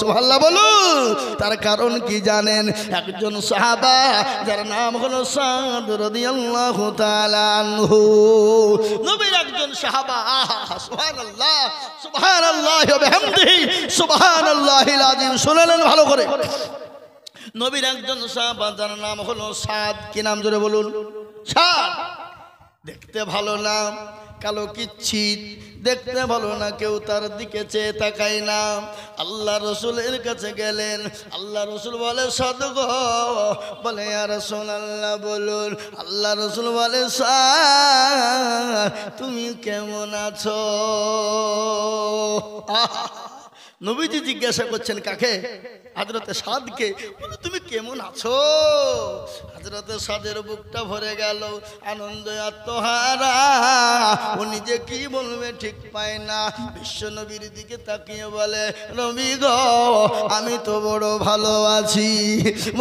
সুবহানাল্লাহ বলুন। তার কারণ কি জানেন? একজন সাহাবা যার নাম হলো সাদ রাদিয়াল্লাহু তাআলা আনহু, নবীর একজন সাহাবা। সুবহানাল্লাহ, সুবহানাল্লাহি ওয়া বিহামদিহি, সুবহানাল্লাহিল আযীম। শুনলেন ভালো করে? নবীর একজন সাহাবা যার নাম হলো সাদ। কি নাম জোরে বলুন? সাদ। দেখতে ভালো না, কালো কিচ্ছিত, দেখতে ভালো না, কেউ তার দিকে চেয়ে তাকায় না। আল্লাহ রসুলের কাছে গেলেন। আল্লাহ রসুল বলে সাদ গো, বলে ইয়া রাসূলুল্লাহ বলুন। আল্লাহ রসুল বলে সাদ তুমি কেমন আছো? নবীজি জিজ্ঞাসা করছেন কাকে? হযরতে সাদকে। বলে তুমি কেমন আছো? হযরতে সাদের বুকটা ভরে গেল, আনন্দে আত্মহারা। ও নিজে কি বলবে ঠিক পায় না। বিশ্ব নবীর দিকে তাকিয়ে বলে নবী গো আমি তো বড় ভালো আছি।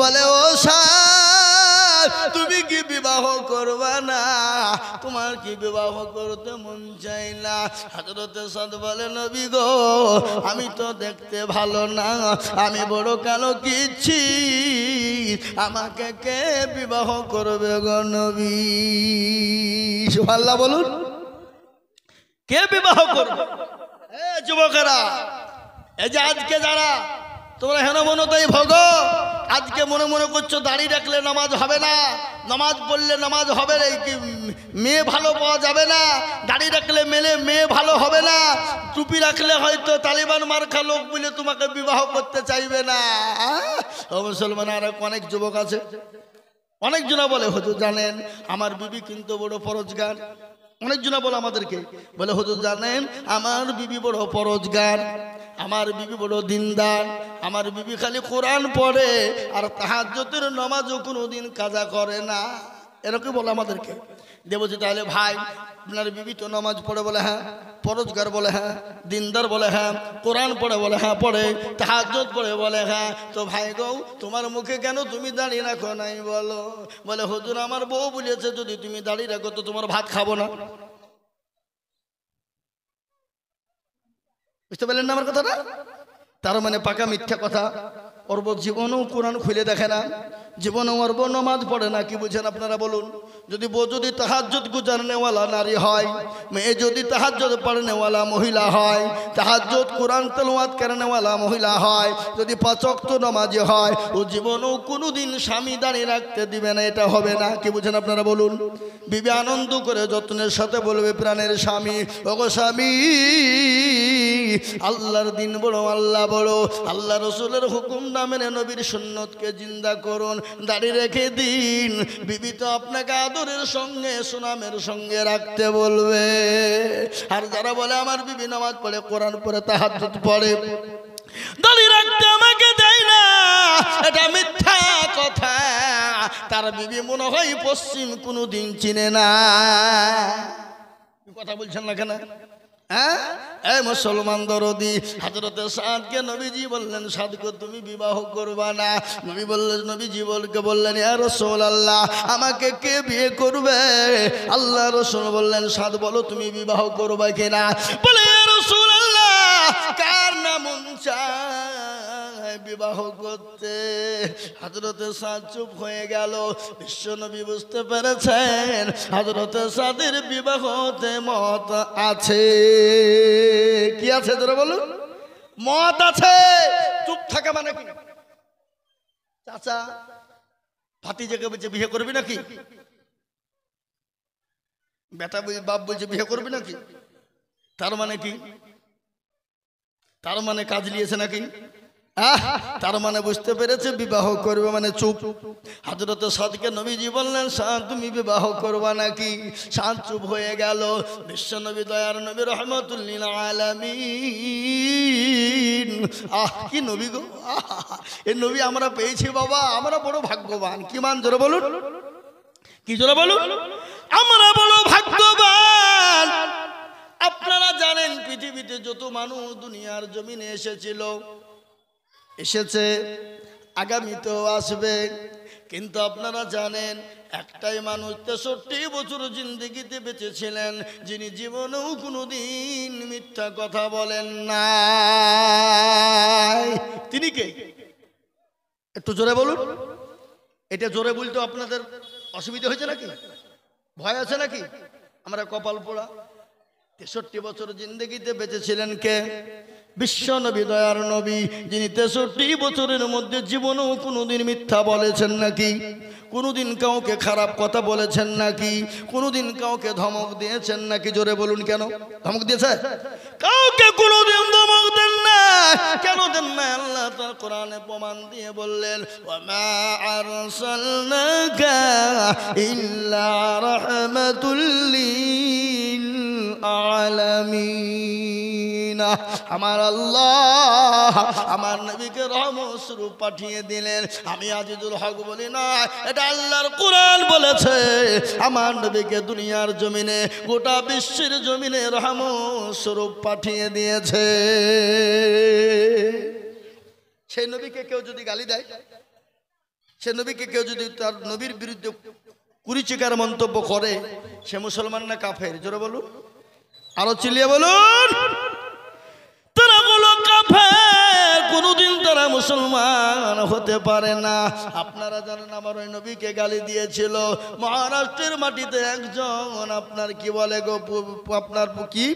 বলে ও সাদ তুমি কি বিবাহ করবা না? তোমার কি বিবাহ করতে মন চাই না? হযরতে সাদ বলে নবী গো আমি তো দেখতে ভালো না, আমি বড় কালো কিচ্ছি, আমাকে কে বিবাহ করবে গো নবী? সুবহানাল্লাহ বলুন। কে বিবাহ করবে? যুবকেরা, এই যে আজকে যারা তোমরা হেন মনে তাই ভোগো, আজকে মনে মনে করছো দাড়ি রাখলে নামাজ হবে না, নামাজ পড়লে নামাজ হবে না, মেয়ে ভালো পাওয়া যাবে না, দাড়ি রাখলে মেয়ে ভালো হবে না, টুপি রাখলে হয়তো তালিবান মার্কা লোক বলে তোমাকে বিবাহ করতে চাইবে না। ও মুসলমান, আর অনেক যুবক আছে, অনেকজনা বলে হুজুর জানেন আমার বিবি কিন্তু বড় পরোজগার। অনেকজনা বলে আমাদেরকে, বলে হুজুর জানেন আমার বিবি বড় পরোজগার, আমার বিবি বড় দিনদার, আমার বিবি খালি কোরআন পড়ে আর তাহাজ্জুদের নামাজও কোনোদিন কাজা করে না। এরকম বলে আমাদেরকে। দেবজি তাহলে ভাই আপনার বিবি তো নামাজ পড়ে? বলে হ্যাঁ। পরোজগার? বলে হ্যাঁ। দিনদার? বলে হ্যাঁ। কোরআন পড়ে? বলে হ্যাঁ পড়ে। তাহাজ্জুদ পড়ে? বলে হ্যাঁ। তো ভাই গো তোমার মুখে কেন তুমি দাঁড়িয়ে রাখো নাই বলো? বলে হুজুর আমার বউ বলেছে যদি তুমি দাঁড়িয়ে রাখো তো তোমার ভাত খাবো না। বুঝতে পারলেন না আমার কথাটা? তার মানে পাকা মিথ্যা কথা। ওর জীবনেও কোরআন খুলে দেখে না, জীবনে ওর নামাজ পড়ে না। কি বুঝেন আপনারা বলুন? যদি বউ যদি তাহাজ্জুদ গুজারনেওয়ালা নারী হয়, মেয়ে যদি তাহাজ্জুদ পড়নেওয়ালা মহিলা হয়, তাহাজ্জুদ কোরআন তেলাওয়াত করনেওয়ালা মহিলা হয়, যদি ৫ ওয়াক্ত নামাজি হয়, ও জীবনেও কোনোদিন স্বামী দাঁড়িয়ে রাখতে দিবে না। এটা হবে না। কি বুঝেন আপনারা বলুন? বিবি আনন্দ করে যত্নের সাথে বলবে প্রাণের স্বামী, ওগো স্বামী আল্লাহর দিন বড়, আল্লাহ বড়, আল্লাহ রসুলের হুকুম না মেনে নবীর সুন্নতকে জিন্দা করুন, দাড়ি রেখে দিন। বিবি তো আপনাকে আদরের সঙ্গে সুনামের সঙ্গে রাখতে বলবে। আর যারা বলে আমার বিবি নামাজ পড়ে, কোরআন পড়ে, তাহাজ্জুদ পড়ে, দাড়ি রাখতে আমাকে দেয় না, এটা মিথ্যা কথা। তার বিবি মনে হয় পশ্চিম কোনোদিন চিনে না। কথা বলছেন না কেন? হ্যাঁ এই মুসলমান দরদি হযরতে সাদকে নবীজি বললেন সাদকে তুমি বিবাহ করবা না। নবী বললেন, নবীজি বললেন ইয়া রাসূলুল্লাহ আমাকে কে বিয়ে করবে? আল্লাহ রাসূল বললেন সাদ বলো তুমি বিবাহ করবে কিনা? বলে ইয়া রাসূলুল্লাহ কার না মন চায় বিবাহ করতে? হযরতে সাদ চুপ হয়ে গেল। বিশ্ব নবী বুঝতে পেরেছেন হযরতে সাদের বিবাহতে মত আছে। কি আছে তোরা বলুন? মত আছে। চুপ থাকা মানে কি? চাচা ভাতিজাকে বলছে বিয়ে করবি নাকি? বেটা বাপ বলছে বিয়ে করবি নাকি? তার মানে কি? তার মানে কাজ নিয়েছে নাকি? তার মানে বুঝতে পেরেছে বিবাহ করবে মানে চুপ। হযরতে সাদকে নবীজি বললেন সাদ তুমি বিবাহ করবা নাকি? সাদ চুপ হয়ে গেল। বিশ্ব নবী দয়ার নবী রহমাতুল লিল আলামিন, কি নবী গো! এই নবী আমরা পেয়েছি বাবা, আমরা বড় ভাগ্যবান। কি মান জোরে বলুন, কি জোরে বলুন, আমরা বড় ভাগ্যবান। আপনারা জানেন পৃথিবীতে যত মানুষ দুনিয়ার জমিনে এসেছিল, এসেছে, আগামীতেও আসবে, কিন্তু আপনারা জানেন একটাই মানুষ ৬৩ বছর জিন্দেগিতে বেঁচে ছিলেন যিনি জীবনেও কোনোদিন মিথ্যা কথা বলেন না। একটু জোরে বলুন। এটা জোরে বলতে আপনাদের অসুবিধা হয়েছে নাকি, ভয় আছে নাকি? আমরা কপাল পোড়া। 63 বছর জিন্দগিতে বেঁচেছিলেন কে? বিশ্ব নবী, দয়ার নবী, যিনি 63 বছরের মধ্যে জীবনেও কোনোদিন মিথ্যা বলেছেন নাকি? কোনোদিন কাউকে খারাপ কথা বলেছেন নাকি? কোনোদিন কাউকে ধমক দিয়েছেন নাকি? জোরে বলুন। কেন ধমক দিয়েছে? কাউকে কোনোদিন ধমক দেন না। কেন দেন না? আল্লাহ তার কোরআনে প্রমাণ দিয়ে বললেন, ওয়ামা আরসালনাকা ইল্লা রাহমাতুল লিল আলামিন। আমার আল্লাহ আমার নবীকে রহমত স্বরূপ পাঠিয়ে দিলেন। আমি আজিজুল হক বলি না, এটা আল্লাহর কোরআন বলেছে। আমার নবীকে দুনিয়ার জমিনে, গোটা বিশ্বের জমিনে রহমত স্বরূপ পাঠিয়ে দিয়েছে। সেই নবীকে কেউ যদি গালি দেয়, সে নবীকে কেউ যদি তার নবীর বিরুদ্ধে কুরুচিকার মন্তব্য করে, সে মুসলমান না কাফের? জোরে বলুন, আরো চিল্লিয়ে বলুন। তারা হলো কাফের, কোনদিন তারা মুসলমান হতে পারে না। আপনারা জানেন আমার ওই নবীকে গালি দিয়েছিল মহারাষ্ট্রের মাটিতে একজন, আপনার কি বলে গো, আপনার কি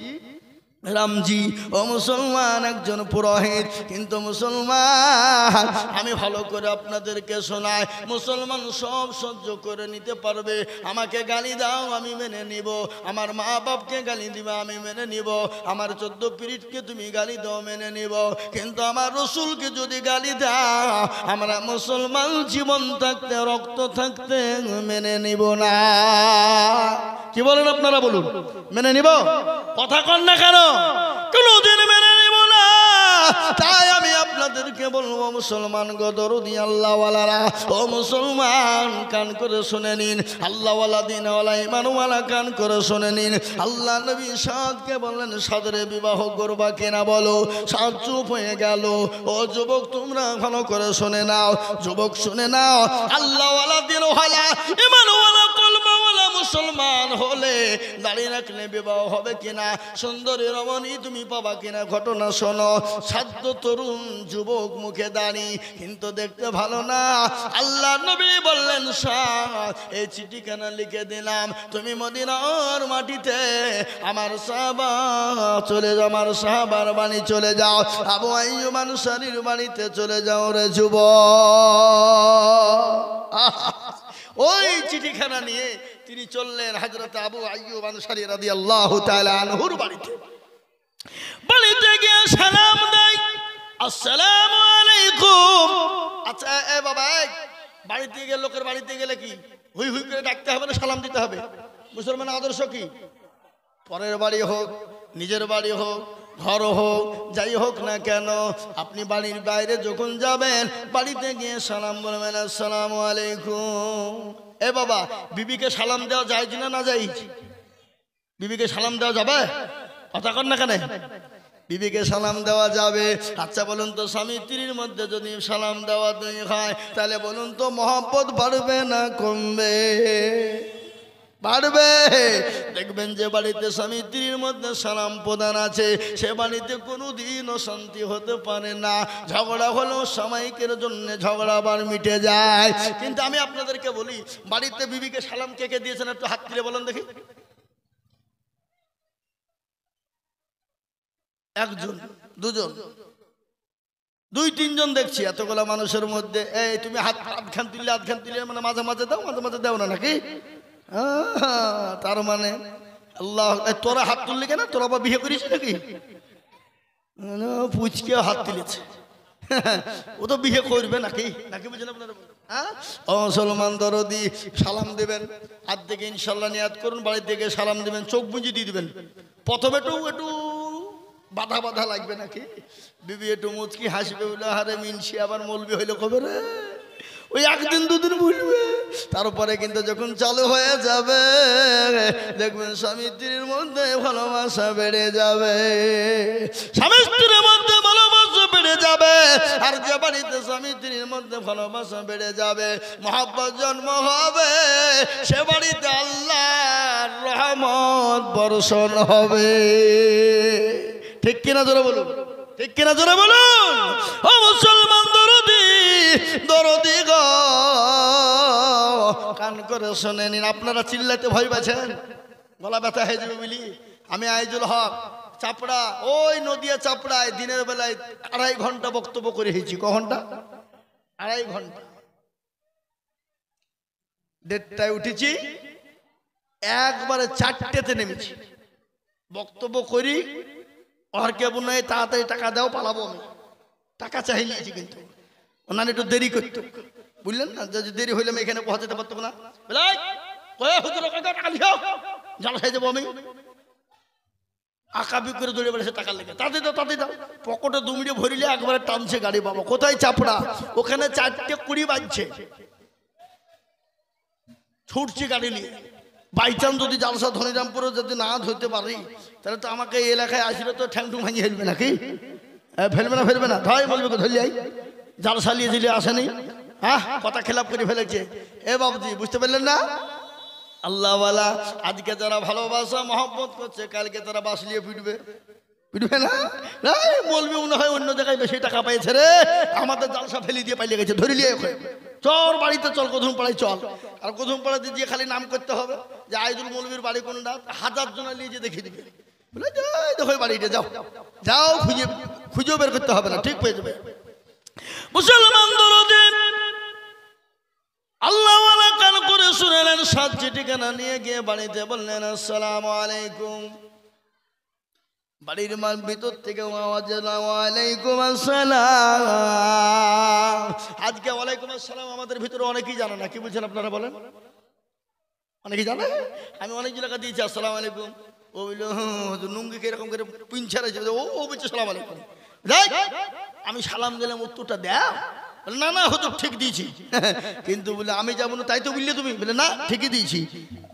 রামজি, ও মুসলমান, একজন পুরোহিত। কিন্তু মুসলমান, আমি ভালো করে আপনাদেরকে শোনাই, মুসলমান সব সহ্য করে নিতে পারবে। আমাকে গালি দাও আমি মেনে নিব, আমার মা বাপকে গালি দিবা আমি মেনে নিব, আমার 14 পীরিতকে তুমি গালি দাও মেনে নিব, কিন্তু আমার রসুলকে যদি গালি দাও, আমরা মুসলমান জীবন থাকতে, রক্ত থাকতে মেনে নিব না। কি বলেন আপনারা? বলুন, মেনে নিব? কথা কন না কেন? কোনদিন মেনে নিব না। তাই আমি আপনাদেরকে বলবো, মুসলমান গো, দরদি আল্লাহওয়ালারা, ও মুসলমান, কান করে শুনে নিন। আল্লাহওয়ালা, দিনওয়ালা, ইমানওয়ালা, কান করে শুনে নিন। আল্লাহ নবী সাদকে বললেন, সাদরে বিবাহ করবা কিনা বলো। সাদ চুপ হয়ে গেল। ও যুবক, তোমরা ভালো করে শুনে নাও, যুবক শুনে নাও। আল্লাহওয়ালা, দিনওয়ালা, ইমানওয়ালা, কলমাওয়ালা মুসলমান হলে দাঁড়িয়ে রাখলে বিবাহ হবে কিনা, সুন্দরী রমণী তুমি পাবা কিনা, ঘটনা শোনো। সাধ্য তরুণ যুবক মুখে দাঁড়ি, কিন্তু দেখতে ভালো না। আল্লাহ নবী বললেন, সাদ, এই চিঠিখানা লিখে দিলাম, তুমি মদিনার মাটিতে আমার সাহাবা চলে যাও, আমার সাহাবার বাড়ি চলে যাও, আবু আইয়ুব আনসারীর বাড়িতে চলে যাও রে যুবক। ওই চিঠিখানা নিয়ে তিনি চললেন হযরত আবু আইয়ুব আনসারী রাদিয়াল্লাহু তাআলা আনহুর বাড়িতে। বাড়িতে গিয়ে সালাম দেয়, আসসালামু আলাইকুম। আচ্ছা এ বাবা, বাড়িতে গেলে, লোকের বাড়িতে গেলে কি হুই হুই করে ডাকতে হবে না সালাম দিতে হবে? মুসলমানের আদর্শ কি? পরের বাড়ি হোক, নিজের বাড়ি হোক, ঘর হোক, যাই হোক না কেন, আপনি বাড়ির বাইরে যখন যাবেন, বাড়িতে গিয়ে সালাম বলবেন, আসসালামু আলাইকুম। এ বাবা, বিবিকে সালাম দেওয়া যায় না না যায়? বিবিকে সালাম দেওয়া যাবে? কথা কন না কেন? বিবিকে সালাম দেওয়া যাবে। আচ্ছা বলুন তো, স্বামী স্ত্রীর মধ্যে যদি সালাম দেওয়া হয়, তাহলে বলুন তো মহব্বত বাড়বে না কমবে? বাড়বে। দেখবেন যে বাড়িতে স্বামী স্ত্রীর মধ্যে সালাম প্রদান আছে, সে বাড়িতে কোনোদিন অশান্তি হতে পারে না। ঝগড়া হলেও সাময়িকের জন্য ঝগড়া আবার মিটে যায়। কিন্তু আমি আপনাদেরকে বলি, বাড়িতে বিবিকে সালাম কে কে দিয়েছেন একটু হাত তুলে বলেন দেখি। একজন, দুজন, 2-3 জন দেখছি এতগুলা মানুষের মধ্যে। এই তুমি হাতখান তুললে, হাতখান তুললে, মানে মাঝে মাঝে দাও, মাঝে মাঝে দাও না নাকি? তার মানে আল্লাহ, তোরা হাত তুললি কেন? তোরা আবার বিয়ে করিস নাকি? পুচকে হাত তুলেছে, ও তো বিয়ে করবে নাকি? নাকি বুঝেন আপনারা? ও মুসলমান দরদি, সালাম দেবেন, হাত থেকে ইনশাল্লাহ নিয়াত করুন, বাড়ি থেকে সালাম দেবেন, চোখ বুঝে দিয়ে দিবেন। প্রথমে একটু বাধা বাধা লাগবে নাকি? বিবি একটু মুচকি হাসবে, বলে হারে মিনসি আবার মলবি হইলে কবে রে, ওই 1 দিন 2 দিন বুঝবে। তারপরে কিন্তু যখন চালু হয়ে যাবে, দেখবেন স্বামী স্ত্রীর মধ্যে ভালোবাসা বেড়ে যাবে, স্বামী স্ত্রীর মধ্যে ভালোবাসা বেড়ে যাবে। আর যে বাড়িতে স্বামী স্ত্রীর মধ্যে ভালোবাসা বেড়ে যাবে, মহব্বত জন্ম হবে, সে বাড়িতে আল্লাহর রহমত বর্ষণ হবে। ঠিক কিনা জোরে বলুন, ঠিক কিনা জোরে বলুন। ও মুসলমান দরদি, দরদি গো কান করে শুনে নিন। আপনারা চিল্লাতে ভয় পাচ্ছেন, গলা ব্যথা হয়ে যাবে বলি। আমি আইজুল হক চাপড়া, ওই নদিয়া চাপড়ায় দিনের বেলায় 2.5 ঘন্টা বক্তব্য করে হয়েছি। ক ঘন্টা? 2.5 ঘন্টা। 1:30টায় উঠেছি, একবারে 4টেতে নেমেছি। বক্তব্য করি, আর কে বলে তাড়াতাড়ি টাকা দাও পালাবো। আমি টাকা চাই নিয়েছি, কিন্তু ওনার একটু দেরি করত, বুঝলেন না? যদি দেরি হইলে আমি এখানে পৌঁছাতে পারতো না। জাল খাই যাবো আমি, আঁকাবি করে দৌড়ে বেড়েছে টাকা লেগে। তাতে দাও তাতে দাও, পকেটে 2 মিনিট ভরিলে একবারে টানছে গাড়ি। বাবা কোথায়? চাপড়া। ওখানে 4:20 বাজছে, ছুটছি গাড়ি নিয়ে। বাইচান্স যদি জালসা ধনিরামপুরে যদি না ধরতে পারি, তাহলে তো আমাকে এই এলাকায় আসলে তো ঠ্যাং টুং ভাঙিয়ে ফেলবে নাকি? ফেলবে না? ফেলবে না? ধর বলবে ধরলে জালসা নিয়ে দিলে আসেনি। হ্যাঁ, কথা খেলাপ করে ফেলেছে। এ বাবুজি বুঝতে পারলেন না? আল্লাহওয়ালা আজকে যারা ভালোবাসা মহব্বত করছে, কালকে তারা বাসলিয়ে পিটবে। পিটবে না? বলবি মনে হয় অন্য জায়গায় বেশি টাকা পেয়েছে রে, আমাদের জালসা ফেলে দিয়ে পালিয়ে গেছে, ধরে নিয়ে চল বাড়িতে, চল কোধুম পাড়ায় চল। আর কোধুম পাড়াতে গিয়ে খালি নাম করতে হবে যে আইজুল মৌলবীর বাড়ি কোনটা, 1000 জন নিয়ে যে দেখিয়ে দিবে। বলে দেখো বাড়িটা, যাও যাও, খুঁজেও বের করতে হবে না, ঠিক পেয়ে যাবে। মুসলমান দরদি আল্লাহওয়ালা কান করে শুনেলেন, 7টি ঠিকানা নিয়ে গিয়ে বাড়িতে বললেন আসসালামু আলাইকুম। বাড়ির মান ভিতর থেকে আওয়াজ এলো ওয়ালাইকুম আসসালাম। আজকে ওয়ালাইকুম আসসালাম আমাদের ভিতরে অনেকেই জানে না, কি বলছেন আপনারা বলেন? অনেকেই জানে। আমি অনেক জায়গা দিয়েছি আসসালামু আলাইকুম, ও বললো নুঙ্গিকে এরকম করে পিঞ্চার ও বলছে সালাম আলাইকুম। আমি সালাম দিলাম, উত্তরটা দেও। না না হুজুর ঠিক দিয়েছি, কিন্তু বলে আমি যাবো না তাই তো বললে তুমি? বলে না ঠিকই দিয়েছি।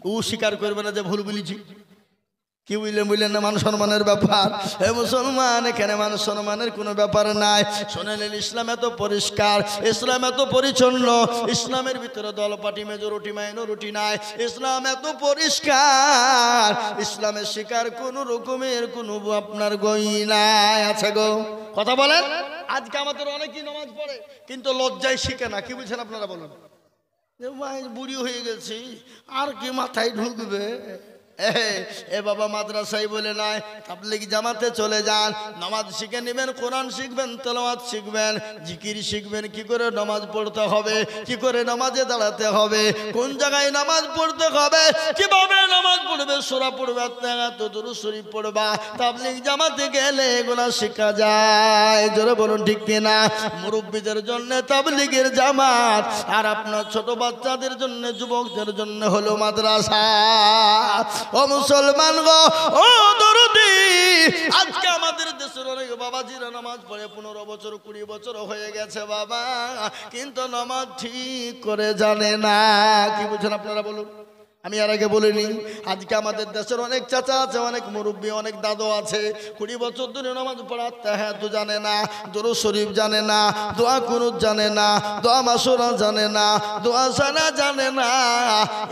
ও স্বীকার করবে না যে ভুল বলেছি। কি বুঝলেন না? মান সম্মানের ব্যাপার। হে মুসলমান, এখানে মান সম্মানের কোনো ব্যাপার নাই। শোনেন, ইসলাম এত পরিষ্কার, ইসলাম এত পরিচ্ছন্ন, ইসলামের ভিতরে দলপাটি মেজরিটি মাইনরিটি নাই। ইসলাম এত পরিষ্কার, ইসলামের শিকার কোন রকমের কোনো আপনার গই নাই। আছে গো, কথা বলেন। আজকে আমাদের অনেকেই নামাজ পড়ে কিন্তু লজ্জায় শিখে না। কি বলছেন আপনারা বলুন? বুড়ি হয়ে গেছি, আর কি মাথায় ঢুকবে? এ বাবা মাদ্রাসায় বলে নয়, তাবলীগ জামাতে চলে যান, নামাজ শিখে নেবেন, কোরআন শিখবেন, তেলাওয়াত শিখবেন, জিকির শিখবেন, কি করে নামাজ পড়তে হবে, কি করে নামাজে দাঁড়াতে হবে, কোন জায়গায় নামাজ পড়তে হবে, কিভাবে নামাজ পড়বে, সূরা পড়বে, দুরূদ শরীফ পড়বা। তাবলীগ জামাতে গেলে এগুলো শেখা যায়। জোরে বলুন ঠিক কিনা? মুরব্বীদের জন্য তাবলীগের জামাত, আর আপনার ছোট বাচ্চাদের জন্য, যুবকদের জন্য হলো মাদ্রাসা। ও মুসলমান গো, ও দরদি, আজকে আমাদের দেশের অনেক বাবাজিরা নামাজ পড়ে 15 বছর 20 বছর হয়ে গেছে বাবা, কিন্তু নামাজ ঠিক করে জানে না। কি বলছেন আপনারা বলুন? আমি আর আগে বলিনি, আজকে আমাদের দেশের অনেক চাচা আছে, অনেক মুরব্বী, অনেক দাদু আছে, 20 বছর ধরে নামাজ পড়াতে হ্যাঁ তো জানে না, দুরূদ শরীফ জানে না, দোয়া কুনুত জানে না, দোয়া মাসুরা জানে না, দোয়া সানা জানে না,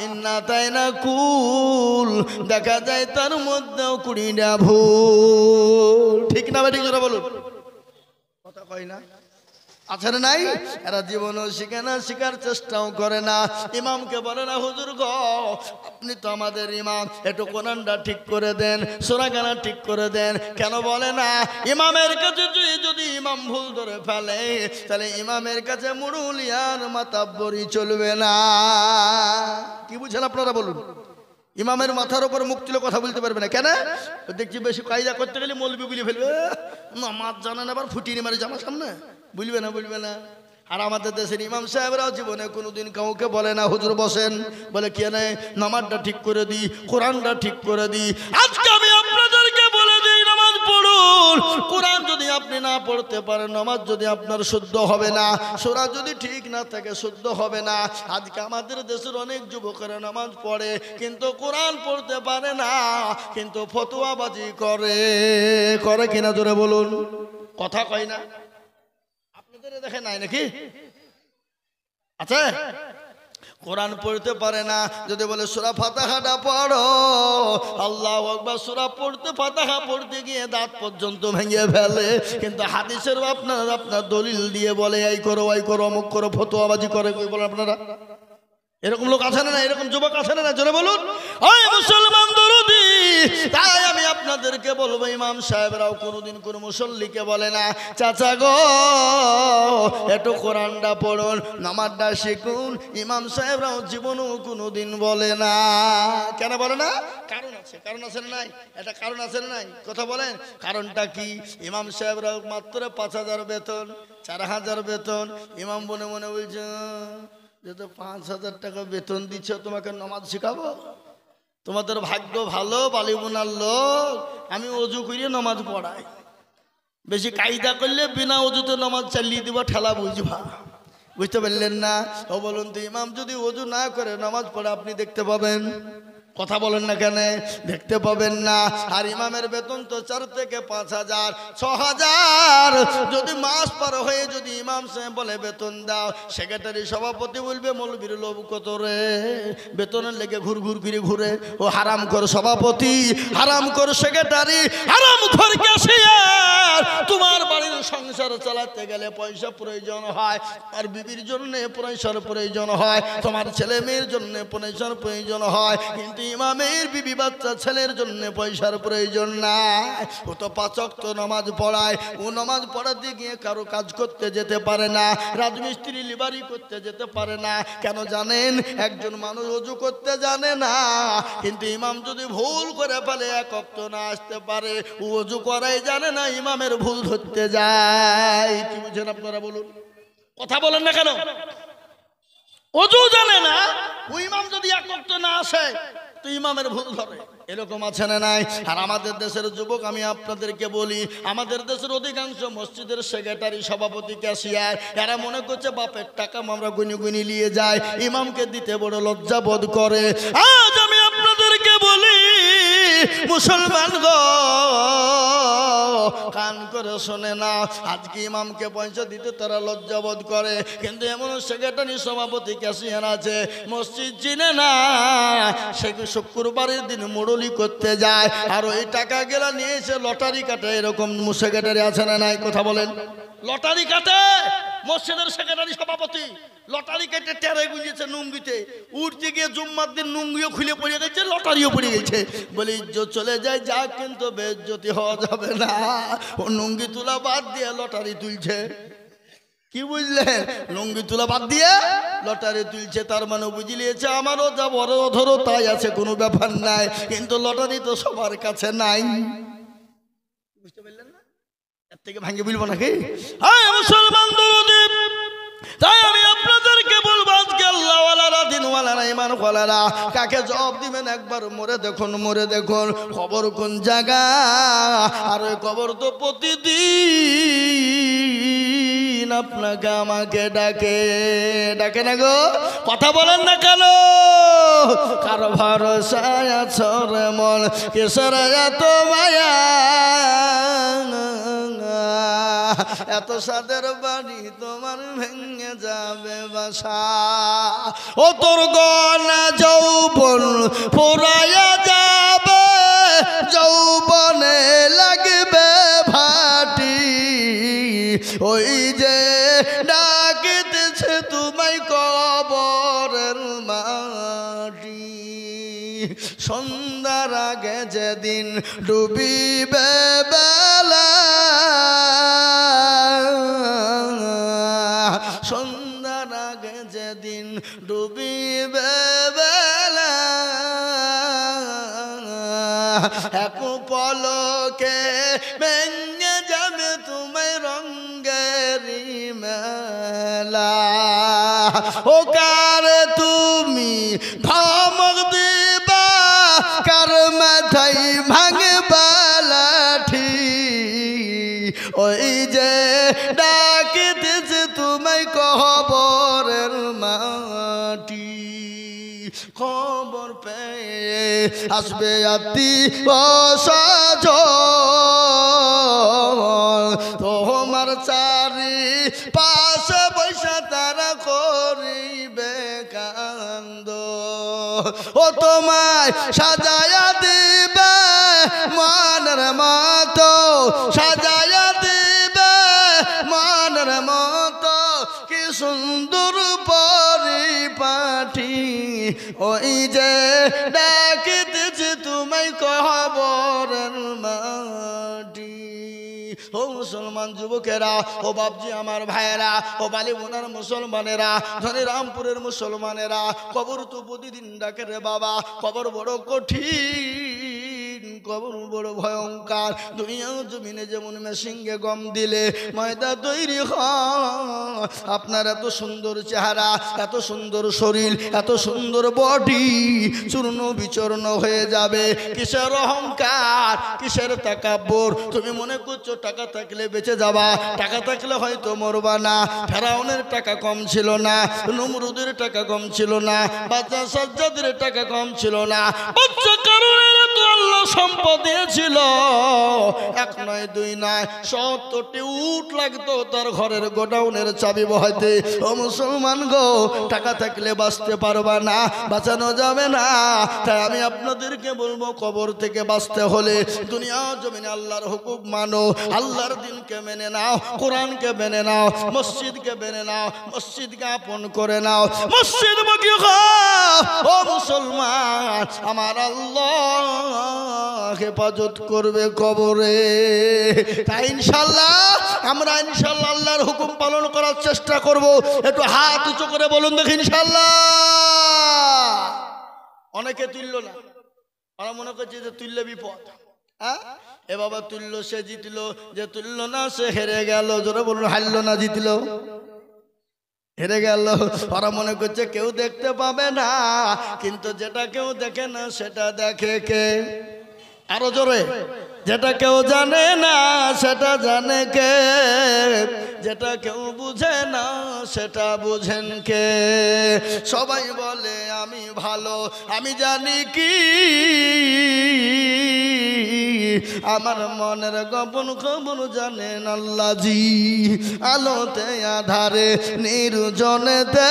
ইন্না তাইনা কুল দেখা যায় তার মধ্যেও 20টা ভুল। ঠিক না ঠিক না বলুন? কথা কয় না? আছে না নাই? এরা জীবনও শিখে না, শিখার চেষ্টাও করে না। ইমামকে বলে না, হুজুর গো আপনি তো আমাদের ইমাম, একটু কোরআনটা ঠিক করে দেন, সূরা গানা ঠিক করে দেন। কেন বলে না? ইমামের কাছে যদি ইমাম ভুল ধরে ফেলে, তাহলে ইমামের কাছে মুরুলিয়ার মাতাব্বরি চলবে না। কি বুঝেন আপনারা বলুন? ইমামের মাথার উপর মুখ তুলে কথা বলতে পারবে না। কেন? দেখছি বেশি কায়দা করতে গেলে মৌলবি বলে ফেলবে, নামাজ জানে না, আবার ফুটিয়ে মারে জামার সামনে, বলবে না বলবে না। আর আমাদের দেশের ইমাম সাহেবরাও জীবনে কোনোদিন কাউকে বলে না হুজুর বসেন, বলে কেন নামাজটা ঠিক করে দিই, কোরআনটা ঠিক করে দিই। আজকে আমি আপনাদেরকে বলে দিই, নামাজ পড়ুন। কোরআন যদি আপনি না পড়তে পারেন, নামাজ যদি আপনার শুদ্ধ হবে না, সূরা যদি ঠিক না থাকে শুদ্ধ হবে না। আজকে আমাদের দেশের অনেক যুবকেরা নামাজ পড়ে কিন্তু কোরআন পড়তে পারে না, কিন্তু ফতোয়াবাজি করে। করে কিনা জোরে বলুন? কথা কয় না? আপনাদের দেখে নাই নাকি? আছে? কোরআন পড়তে পারে না, যদি বলে সূরা ফাতিহাটা পড়ো, আল্লাহু আকবার, সূরা পড়তে ফাতিহা পড়তে গিয়ে দাঁত পর্যন্ত ভেঙে ফেলে। কিন্তু হাদিসের আপনার দলিল দিয়ে বলে এই করো ওই করো অমুক করো, ফতোয়াবাজি করে, কই বলেন আপনারা? এরকম লোক আছে না? এরকম যুবক আছে না? জোরে বলুন। ওই মুসলমান দরদি, তাই আমি আপনাদেরকে বলবো, ইমাম সাহেবরাও কোনোদিন কোনো মুসল্লিকে বলে না চাচা গো একটু কোরআনটা পড়ুন, নামাজটা শিখুন। ইমাম সাহেবরাও জীবনেও কোনোদিন বলে না। কেন বলে না? কারণ আছে। কারণ আছে না নাই? এটা কারণ আছে না নাই? কথা বলেন, কারণটা কি? ইমাম সাহেবরাও মাত্র 5,000 বেতন, 4,000 বেতন। ইমাম মনে মনে বলছে যেহেতু 5,000 টাকা বেতন দিচ্ছ, তোমাকে নামাজ শিখাবো? তোমাদের ভাগ্য ভালো, বালিবুনার লোক, আমি অজু করিয়ে নামাজ পড়াই। বেশি কায়দা করলে বিনা অজুতে নামাজ চালিয়ে দিব, ঠেলা বুঝবা। বুঝতে পারলেন না? ও বলুন তো, ইমাম যদি অজু না করে নামাজ পড়ে আপনি দেখতে পাবেন? কথা বলেন না কেন? দেখতে পাবেন না। আর ইমামের বেতন তো 4 থেকে 5,000, 6,000। যদি মাস পার হয়ে যদি ইমাম সাহেব বলে বেতন দাও, সেক্রেটারি সভাপতি বলবে মৌলবীর লোভ কত রে, বেতনের লেগে ঘুর ঘুর করে ঘুরে। ও হারাম কর সভাপতি, হারাম কর সেক্রেটারি, হারাম কর ক্যাশিয়ার। তোমার বাড়ির সংসার চালাতে গেলে পয়সা প্রয়োজন হয়, আর বিবির জন্য পয়সার প্রয়োজন হয়, তোমার ছেলে মেয়ের জন্য পয়সার প্রয়োজন হয়। কিন্তু ইমামের বিবি বাচ্চা ছেলের জন্য পয়সার প্রয়োজন নাই। ও তো 5 ওয়াক্ত নামাজ পড়ায়। ও নামাজ পড়াতে গিয়ে কারো কাজ করতে যেতে পারে না, রাজমিস্ত্রি লিবারি করতে যেতে পারে না। কেন জানেন? একজন মানুষ অজু করতে জানে না, কিন্তু ইমাম যদি ভুল করে ফেলে 1 ওয়াক্ত না আসতে পারে, ও অজু করাই জানে না, ইমামের ভুল ধরতে যায়। কি বুঝেন আপনারা বলুন? কথা বলেন না কেন? অজু জানে না, ও ইমাম যদি 1 ওয়াক্ত না আসে তো ইমামের ভুল ধরে। এরকম আছে না নাই? আর আমাদের দেশের যুবক, আমি আপনাদেরকে বলি, আমাদের দেশের অধিকাংশ মসজিদের সেক্রেটারি, সভাপতি, ক্যাশিয়ার, এরা মনে করছে বাপের টাকা আমরা গুনি গুনি নিয়ে যাই, ইমামকে দিতে বড় লজ্জা বোধ করে। আজ আমি আপনাদেরকে বলি, মুসলমান গো কান করে শোনে না, আজকে ইমামকে পয়সা দিতে তারা লজ্জা বোধ করে। কিন্তু এমন সেক্রেটারি, সভাপতি, ক্যাশিয়ার আছে মসজিদ চিনে না, সে শুক্রবারের দিন মুরলি করতে যায়, আর ওই টাকা গেলা নিয়ে এসে লটারি কাটে। এরকম সেক্রেটারি আছে না নাই? কথা বলেন। লটারি কাটে মসজিদের সেক্রেটারি, সভাপতি, লটারি কেটে টেরে গুলিয়েছে নুঙ্গিতে, উঠতে গিয়ে জুম্মার দিন নুঙ্গিও খুলে পড়ে গেছে, লটারিও পড়ে গেছে। বলে ইজ্জত চলে যায়, যা, কিন্তু বেইজ্জতি হওয়া যাবে না। ও নুঙ্গি তোলা বাদ দিয়ে লটারি তুলছে। কি বুঝলেন? লুঙ্গি তোলা বাদ দিয়ে লটারি তুলছে। তার মানে বুঝলিয়েছে আমারও যা বড় ধরো তাই আছে, কোনো ব্যাপার নাই, কিন্তু লটারি তো সবার কাছে নাই। বুঝতে পারলেন না? এর থেকে ভাঙে বলবো নাকি? হ্যাঁ মুসলমান দরদি, তাই আমি আপনাদেরকে বলবো, আজকে আল্লাহওয়ালারা, দিনওয়ালারা, ইমানওয়ালারা কাকে জবাব দিবেন একবার মরে দেখুন, মরে দেখুন কবর কোন জায়গা। আর ওই কবর তো প্রতিদিন আপনাকে আমাকে ডাকে, ডাকে না গো? কথা বলেন না কেন? কারো ভরসায় আছো রে মন, কিসের এত মায়া, এত সাদের বাড়ি তোমার ভেঙে যাবে বাসা। ও তোর গনা যৌবন ফুরাইয়া যাবে, যৌবনে লাগবে ভাটি, ওই যে ডাকিতেছে তোমায় কবরের মাটি। সন্ধ্যার আগে যেদিন ডুবিবে বেলা, সন্ধ্যার আগে যেদিন ডুবিবে বেলা, এক পলকে ভেঙে যাবে তোমায় রঙ্গেরি মেলা। ও কার তুমি ধমক দিবা, কার মাথায় ভাঙবা লাঠি, ওই যে ডাকিতেছে তোমায় কবরের মাটি। খবর পেয়ে আসবে আত্মীয় স্বজন, তোমার চা বাড়ি পাশে বৈশা তারা করিবে কান্দ ও তোমায় সাজায়া দিবে মনের মতো সাজায়া দিবে মনের মতো কি সুন্দর পরিপাটি ওই যে ডাকিতেছি তোমায় কবরের মাটি ও মুসলমান যুবকেরা ও বাপজি আমার ভাইয়েরা ও বালিবোনার মুসলমানেরা ধনী রামপুরের মুসলমানেরা কবর তো প্রতিদিন ডাকে রে বাবা কবর বড় কঠিন কবর বড় ভয়ঙ্কর দুনিয়া জমিনে যেমন মেশিনকে গম দিলে ময়দা তৈরি হয় আপনার এত সুন্দর চেহারা এত সুন্দর শরীর এত সুন্দর বডি চূর্ণ বিচূর্ণ হয়ে যাবে কিসের অহংকার কিসের তাকাব্বর তুমি মনে করছো টাকা থাকলে বেঁচে যাবা টাকা থাকলে হয়তো মরবা না ফেরাউনের টাকা কম ছিল না নমরুদের টাকা কম ছিল না বাচ্চা সাজ্জাদের টাকা কম ছিল না বাচ্চা কারণের তো আল্লাহ সম্পদ দিয়েছিল এক নয় দুই নয় 70টি উট লাগতো তার ঘরের গোডাউনের চাবি বহাইতে ও মুসলমান গো টাকা থাকলে বাঁচতে পারবা না বাঁচানো যাবে না তাই আমি আপনাদেরকে বলবো কবর থেকে বাঁচতে হলে দুনিয়া জমিনে আল্লাহর হুকুম মানো আল্লাহর দিনকে মেনে নাও কোরআনকে মেনে নাও মসজিদকে মেনে নাও মসজিদকে আপন করে নাও মসজিদ মুখী হও ও মুসলমান আমার আল্লাহ হেফাজত করবে কবরে তাই ইনশাআল্লাহ আমরা ইনশাআল্লাহ আল্লাহর হুকুম পালন করার চেষ্টা করব একটু হাত উঁচু করে বলুন দেখি ইনশাআল্লাহ অনেকে তুললো না ওরা মনে করছে যে তুললে বিপদ হ্যাঁ এ বাবা তুললো সে জিতলো যে তুললো না সে হেরে গেল জোরে বলুন হারলো না জিতলো হেরে গেল ওরা মনে করছে কেউ দেখতে পাবে না কিন্তু যেটা কেউ দেখে না সেটা দেখে কে আরো জোরে যেটা কেউ জানে না সেটা জানে কে যেটা কেউ বুঝে না সেটা বুঝেন কে সবাই বলে আমি ভালো আমি জানি কি আমার মনের গোপন খবর জানেন আল্লাহজি আলোতে আধারে নির্জনেতে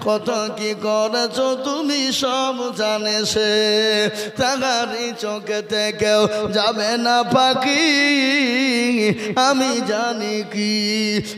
কত কি করেছো তুমি সব জানে সে তাগারি চোখে থেকেও যাবে না পাখি আমি জানি কি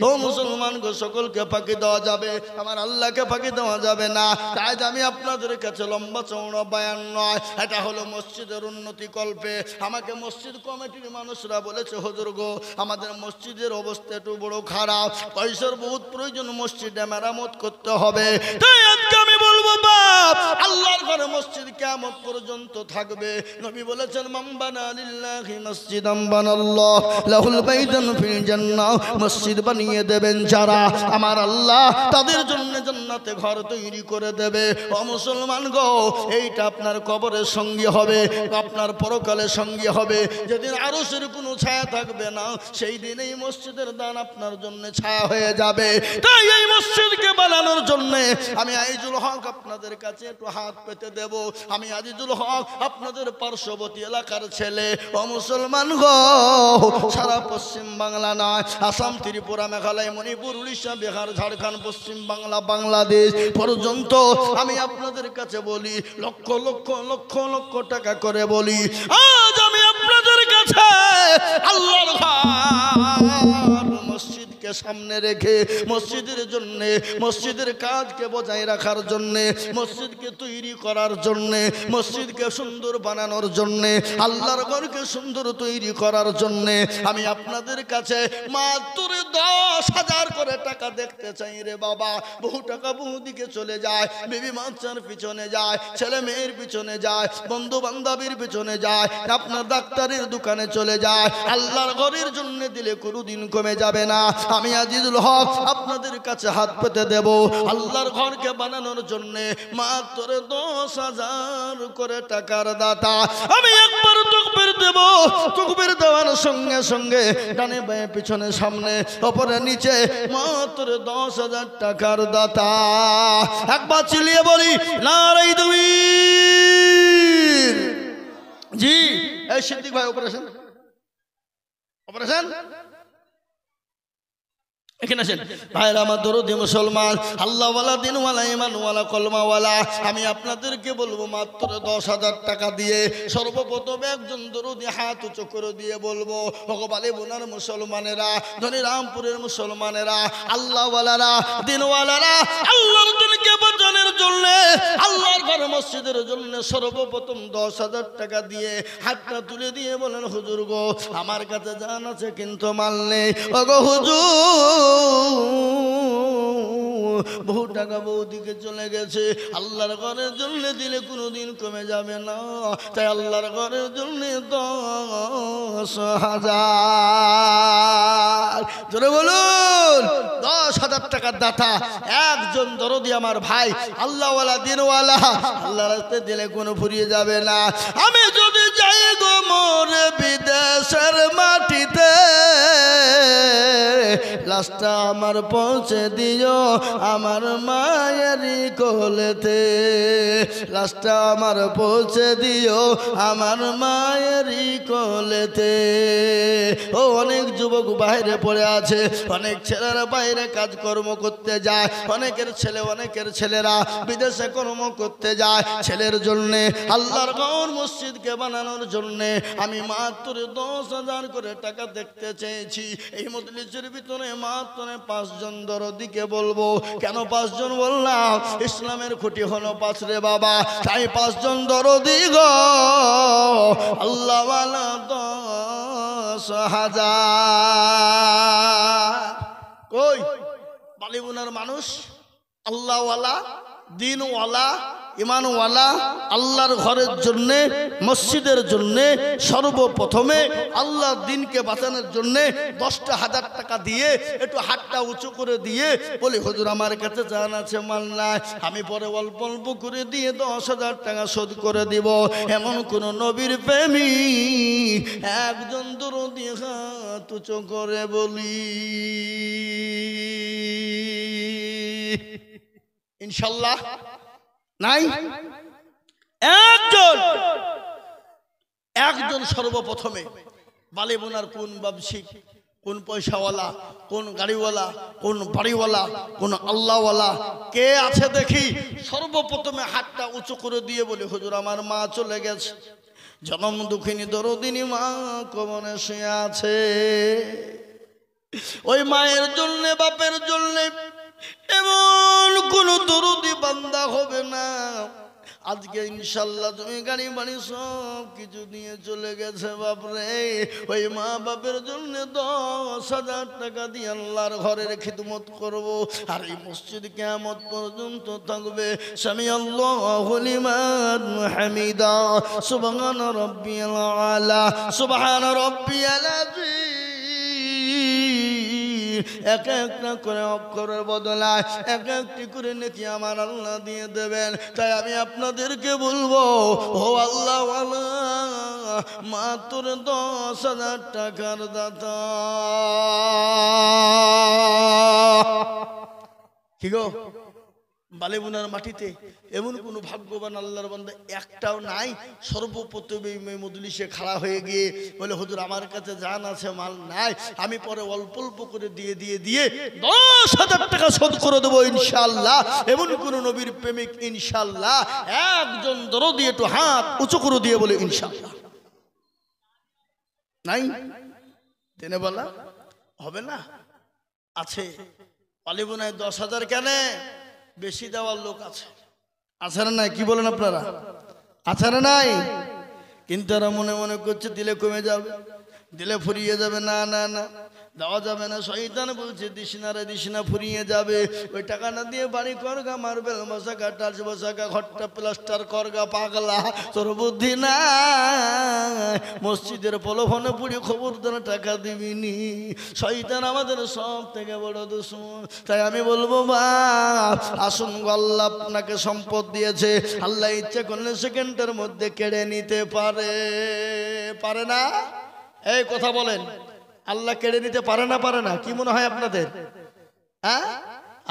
ও মুসলমান গো সকলকে ফাঁকি দেওয়া যাবে আমার আল্লাহকে ফাঁকি দেওয়া যাবে না তাই আমি আপনাদের কাছে লম্বা চওড়া বয়ান নয় এটা হলো মসজিদের উন্নতি কল্পে আমাকে মসজিদ কমিটির মানুষরা বলেছে হুজুর গো আমাদের মসজিদের অবস্থা একটু বড় খারাপ পয়সার বহুত প্রয়োজন মসজিদে মেরামত করতে হবে তাই আজকে আমি বলবো বাপ আল্লাহর ঘরে মসজিদ কিয়ামত পর্যন্ত থাকবে নবী বলেছেন মান বানা লিল্লাহি মসজিদান বানাল্লাহু লাহুল বাইতান ফিল জান্নাহ মসজিদ বানিয়ে দেবেন যারা আমার আল্লাহ তাদের জন্য জান্নাতে ঘর তৈরি করে দেবে ও মুসলমান গো এইটা আপনার কবরের সঙ্গী হবে আপনার পরকালের সঙ্গী হবে যেদিন আরশের কোনো ছায়া থাকবে না সেই দিন এই মসজিদের দান আপনার জন্য ছায়া হয়ে যাবে তাই এই মসজিদকে বানানোর জন্য আমি আজিজুল হক আপনাদের কাছে একটু হাত পেতে দেব আমি আজিজুল হক আপনাদের পার্শ্ববর্তী এলাকার ছেলে ও মুসলমান গো সারা পশ্চিম বাংলা নয় আসাম ত্রিপুরা মেঘালয় মণিপুর উড়িষ্যা বিহার ঝাড়খণ্ড পশ্চিম বাংলা বাংলাদেশ পর্যন্ত আমি আপনাদের কাছে বলি লক্ষ লক্ষ লক্ষ লক্ষ টাকা করে বলি আজ আমি আপনাদের কাছে আল্লাহর ঘর মসজিদকে সামনে রেখে মসজিদের জন্য মসজিদের কাজকে বজায় রাখার জন্য মসজিদকে তৈরি করার জন্য মসজিদকে সুন্দর বানানোর জন্য আল্লাহর ঘরকে সুন্দর তৈরি করার জন্য আমি আপনাদের কাছে মাত্র 10,000 করে টাকা দেখতে চাই রে বাবা বহু টাকা বহু দিকে চলে যায় বিবি বাচ্চার পিছনে যায় ছেলে মেয়ের পিছনে যায় বন্ধু বান্ধবীর পিছনে যায় আপনার ডাক্তারের দোকানে চলে যায় আল্লাহর ঘরের জন্য দিলে কোনোদিন কমে যাবে না আমি আজিজুল হক আপনাদের কাছে হাত পেতে দেব আল্লাহর ঘরকে বানানোর জন্য মাত্র 10,000 করে টাকার দাতা আমি একবার তাকবীর দেব তাকবীর দেওয়ার সঙ্গে সঙ্গে ডানে বাঁয়ে পিছনে সামনে উপরে নিচে মাত্র 10,000 টাকার দাতা একবার চিল্লিয়ে বলি নারায়ে তাকবীর জি এই সিদ্দিক ভাই অপারেশন অপারেশন এখানে আসেন ভাইরা আমার দরদি মুসলমান, আল্লাহওয়ালা, দিনওয়ালা, ইমানওয়ালা, কলমাওয়ালা, আমি আপনাদেরকে বলবো মাত্র 10,000 টাকা দিয়ে সর্বপ্রথম একজন দরদি হাত উঁচু করে দিয়ে বলবো, ভগবানে বোনার মুসলমানেরা, ধনীরামপুরের মুসলমানেরা, আল্লাহওয়ালারা, দিনওয়ালারা, আল্লাহর দিনকে বাঁচানোর জন্য, আল্লাহর ঘর মসজিদের জন্য সর্বপ্রথম 10,000 টাকা দিয়ে হাতটা তুলে দিয়ে বলেন, হুজুর গো আমার কাছে জান আছে কিন্তু মাল নেই। ওগো হুজুর, বহু টাকা বৌদিকে চলে গেছে, আল্লাহর ঘরের জন্য দিলে কোনোদিন কমে যাবে না, তাই আল্লাহর ঘরের জন্য 10,000, জোরে বলুন 10,000 টাকার দাতা একজন দরদি আমার ভাই, আল্লাহওয়ালা, দিনওয়ালা, আল্লাহর রাস্তায় দিলে কোনো ফুরিয়ে যাবে না। আমি যদি যাই গো মোরে বিদেশের মাটিতে, লাশটা আমার পৌঁছে দিও আমার মায়েরই কোলেতে, লাশটা আমার পৌঁছে দিও আমার মায়েরই কোলেতে। ও অনেক যুবক বাইরে পড়ে আছে, অনেক ছেলেরা বাইরে কাজকর্ম করতে যায়, অনেকের ছেলেরা বিদেশে কর্ম করতে যায়। ছেলের জন্যে আল্লাহর ঘর মসজিদকে বানানোর জন্যে আমি মাত্র 10,000 করে টাকা দেখতে চেয়েছি। এই মজলিসের ভিতরে মাত্র 5 জন দরদিকে বলবো। কেন 5 জন বললাম? ইসলামের খুঁটি হলো 5 রে বাবা, তাই 5 জন দরদি গো, আল্লাহওয়ালা 10,000। কই বালিবুনার মানুষ আল্লাহওয়ালা, দিনওয়ালা, ইমানওয়ালা, আল্লাহর ঘরের জন্যে, মসজিদের জন্যে সর্বপ্রথমে আল্লাহর দিনকে বাঁচানোর জন্যে 10,000 টাকা দিয়ে একটু হাতটা উঁচু করে দিয়ে বলি, হুজুর আমার কাছে জান আছে মাল নাই, আমি পরে অল্প অল্প করে দিয়ে 10,000 টাকা শোধ করে দিব। এমন কোন নবীর প্রেমিক একজন দরদি হাত উঁচু করে বলি ইনশাল্লাহ নাই? একজন সর্বপ্রথমে বালিবোনার কোন ব্যবসায়িক, কোন পয়সাওয়ালা, কোন গাড়িওয়ালা, কোন বাড়িওয়ালা, কোন আল্লাহওয়ালা কে আছে দেখি সর্বপ্রথমে হাতটা উঁচু করে দিয়ে বলে, হুজুর আমার মা চলে গেছে, জনম দুঃখিনী দরদিনী মা কবরে শুয়ে আছে। ওই মায়ের জন্য, বাপের জন্য এমন কোন দরদি বান্দা হবে না আজকে ইনশাল্লাহ তুমি গাড়ি বাড়ি সব কিছু নিয়ে চলে গেছে বাপরে। ওই মা বাপের জন্য 10,000 টাকা দিয়ে আল্লাহর ঘরের খিদমত করব, আর এই মসজিদ কিয়ামত পর্যন্ত থাকবে। সামি আল্লাহু লিমান হামিদা, সুবহান রাব্বিয়াল আলা, সুবহান রাব্বিয়াল আযীম। এক একটা করে অক্ষরের বদলায় এক একটি করে নেকি আমার আল্লাহ দিয়ে দেবেন। তাই আমি আপনাদেরকে বলবো, ও আল্লাহ মাত্র 10,000 টাকার দাতা। কি গো বালিবোনার মাটিতে এমন কোন ভাগ্যবান আল্লাহর বান্দা একটাও নাই সর্বপ্রথম এই মজলিসে খাড়া হয়ে গিয়ে বলে, হুজুর আমার কাছে জান আছে মাল নাই, আমি পরে অল্প অল্প করে দিয়ে 10,000 টাকা শোধ করে দেবো ইনশাআল্লাহ। এমন কোন নবীর প্রেমিক ইনশাআল্লাহ একজন দরদি একটু হাত উঁচু করে দিয়ে বলে ইনশাআল্লাহ নাই? দিনে বলা হবে না? আছে বালিবোনায় 10,000 কেন? বেশি দেওয়ার লোক আছে, আছে না নাই? কি বলেন আপনারা? আছে না নাই? কিন্তু এরা মনে মনে করছে দিলে কমে যাবে, দিলে ফুরিয়ে যাবে। না না না, দেওয়া যাবে না। শয়তান বলছে দিস না রে, দিস না, ফুরিয়ে যাবে। ওই টাকা না দিয়ে বাড়ি করগা, মার্বেল বসাগা, টাচ বসাগা, ঘরটা প্লাস্টার করগা, পাগলা তোর বুদ্ধি না। মসজিদের প্রলোভনে পুড়ি খবরদার টাকা দিবিনি, শয়তান আমাদের সব থেকে বড় দুশমন। তাই আমি বলবো বাপ, আসুন আল্লাহ আপনাকে সম্পদ দিয়েছে, আল্লাহ ইচ্ছা করলে সেকেন্ডের মধ্যে কেড়ে নিতে পারে, পারে না? এই কথা বলেন, আল্লাহ কেড়ে নিতে পারে না? পারে না? কি মনে হয় আপনাদের? হ্যাঁ,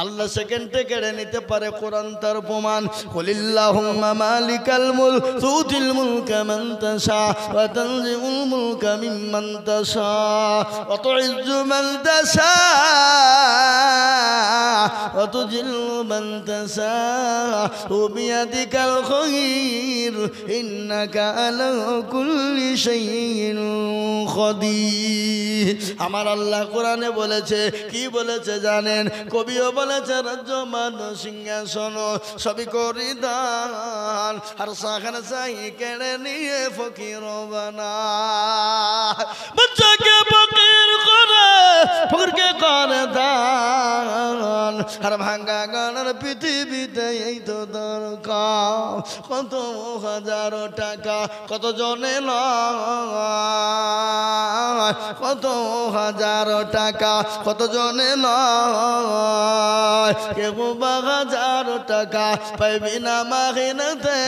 আল্লাহ সেকেন্ডে কেড়ে নিতে পারে, কোরআন তার প্রমাণ। কুলিল্লাহুম্মা মালিকাল মুলক তুতিল মুলকা মান তাশা ওয়া তানজিউল মুলকা মিম্মান তাশা ওয়া তুইজ্জু মান তাশা وتجل من تشاء بيدك الخير إنك على كل شيء قدير আমার আল্লাহ কোরআনে বলেছে কি বলেছে জানেন কবিও বলেছে রাজ্যমান সিংহাসন সবই করি দান আর সাখানে চাই কেড়ে নিয়ে ফকির বানা বাচ্চাকে ফকির করে ফকিরকে করে দান আর ভাঙ্গা গানের পৃথিবীতে এই তো দরকার কত হাজার টাকা কত জনে নয় কত হাজার টাকা কত জনে নয় কেউ বা হাজার টাকা পাইবি না মাহিনাতে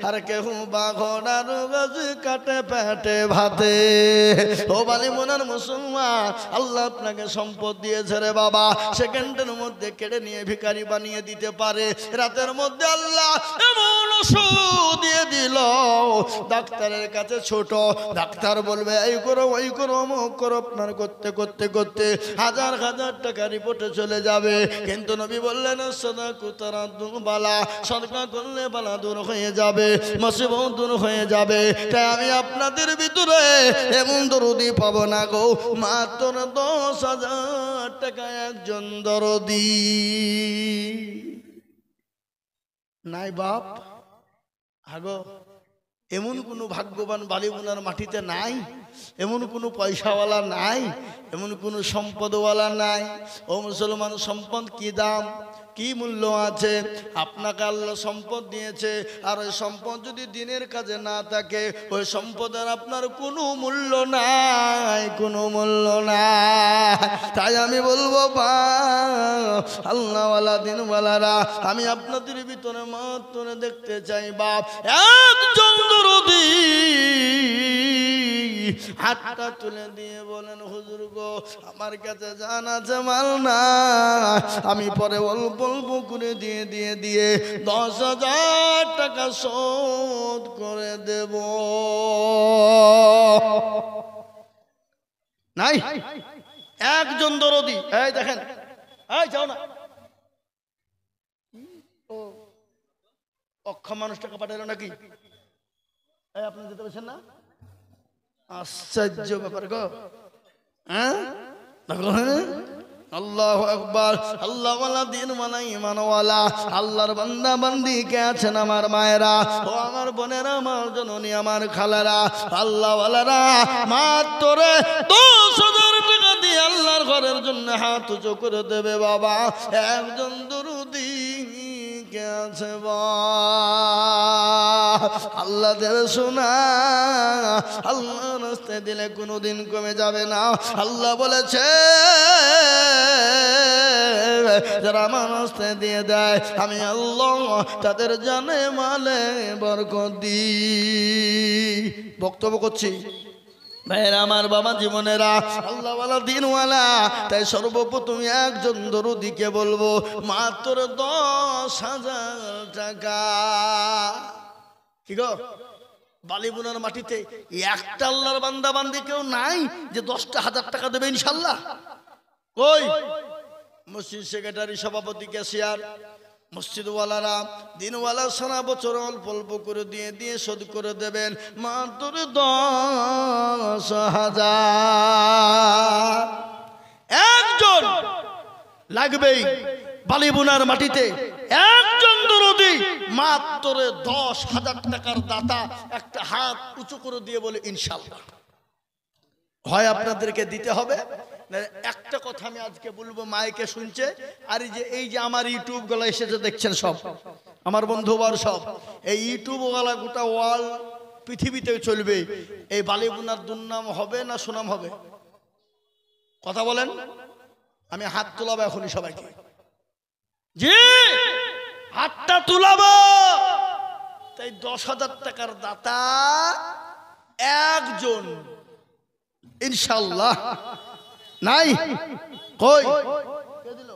আর কেউ বা ঘোড়ার গাছ কাটে পেটে ভাতে ও বালি মনের মুসলমান আল্লাহ আপনাকে সম্পদ দিয়েছে রে বাবা সেকেন্ডের মধ্যে কেড়ে নিয়ে ভিখারি বানিয়ে দিতে পারে রাতের মধ্যে আল্লাহ এমন ওষুধ দিয়ে দিল ডাক্তারের কাছে ছোট ডাক্তার বলবে এই করো ওই করো অমুক করো আপনার করতে করতে করতে হাজার হাজার টাকা রিপোর্টে চলে যাবে কিন্তু নবী বললেন সাদাকুতারা দুবালা সদকা করলে বালা দূর হয়ে যাবে মুসিবত দূর হয়ে যাবে তাই আমি আপনাদের ভিতরে এমন দরদি পাবো না গো মাত্র 10,000 টাকা একজন দরদি নাই বাপ আগো এমন কোনো ভাগ্যবান বালিগুনার মাটিতে নাই এমন কোনো পয়সাওয়ালা নাই এমন কোনো সম্পদওয়ালা নাই ও মুসলমান সম্পদ কি দাম কি মূল্য আছে আপনাকে আল্লাহ সম্পদ দিয়েছে আর ওই সম্পদ যদি দিনের কাজে না থাকে ওই সম্পদের আপনার কোনো মূল্য নাই কোনো মূল্য নাই তাই আমি বলবো বা আল্লাহওয়ালা দিনওয়ালারা আমি আপনাদের ভিতরে মাত্র দেখতে চাই বাপ একজন দরদি হাতটা তুলে দিয়ে বলেন হুজুর গো আমার কাছে জান আছে মাল না আমি পরে অল্প অল্প করে দিয়ে 10,000 টাকা শোধ করে দেব নাই একজন দরদি এই দেখেন এই যাও না ও অক্ষম মানুষ টাকা পাঠালো নাকি এই আপনি যেতে পারছেন না আশ্চর্য ব্যাপার গো হ্যাঁ আল্লাহু আকবার আল্লাহওয়ালা দিনওয়ালা ঈমানওয়ালা আল্লাহর বান্দা বান্দি কে আছেন আমার মায়েরা ও আমার বোনেরা আমার জননী আমার খালারা আল্লাহওয়ালারা মাত্র 10,000 টাকা দিয়ে আল্লাহর ঘরের জন্য হাত উঁচু করে দেবে বাবা একজন দরুদি কে আছে আল্লাহ দেবে শোনা আল্লাহ রাস্তায় দিলে কোনোদিন কমে যাবে না আল্লাহ বলেছে যারা আমার রাস্তায় দিয়ে দেয় আমি আল্লাহ তাদের জানে মালে বরকত দিই বক্তব্য করছি ভাইরা আমার বাবা জীবনেরা আল্লাহওয়ালা দিনওয়ালা তাই সর্বপ্রথম একজন দরদিকে বলবো মাত্র 10,000 টাকা কি গো বালিগুনার মাটিতে একটা আল্লাহর বান্দা বান্দি কেউ নাই যে 10,000 টাকা দেবে ইনশাল্লাহ কই মসজিদ সেক্রেটারি সভাপতি ক্যাশিয়ার মসজিদওয়ালারা দিনওয়ালা সারা বছর অল্প অল্প করে দিয়ে শোধ করে দেবেন মাত্র 10,000 একজন লাগবেই বালিগুনার মাটিতে একজন দরদি মাত্র 10,000 টাকার দাতা একটা হাত উঁচু করে দিয়ে বলে ইনশাআল্লাহ হয় আপনাদেরকে দিতে হবে একটা কথা আমি আজকে বলবো মাইকে শুনছে আর এই যে আমার ইউটিউব গুলো এসেছে দেখছেন সব আমার বন্ধুবার সব এই ইউটিউব ওয়ালা গোটা ওয়াল পৃথিবীতে চলবে এই বালিগুনার দুর্নাম হবে না সুনাম হবে কথা বলেন আমি হাত তোলাবো এখনই সবাইকে জি হাতটা তুলাবো তাই 10,000 টাকার দাতা একজন ইনশাআল্লাহ নাই কই কে দিল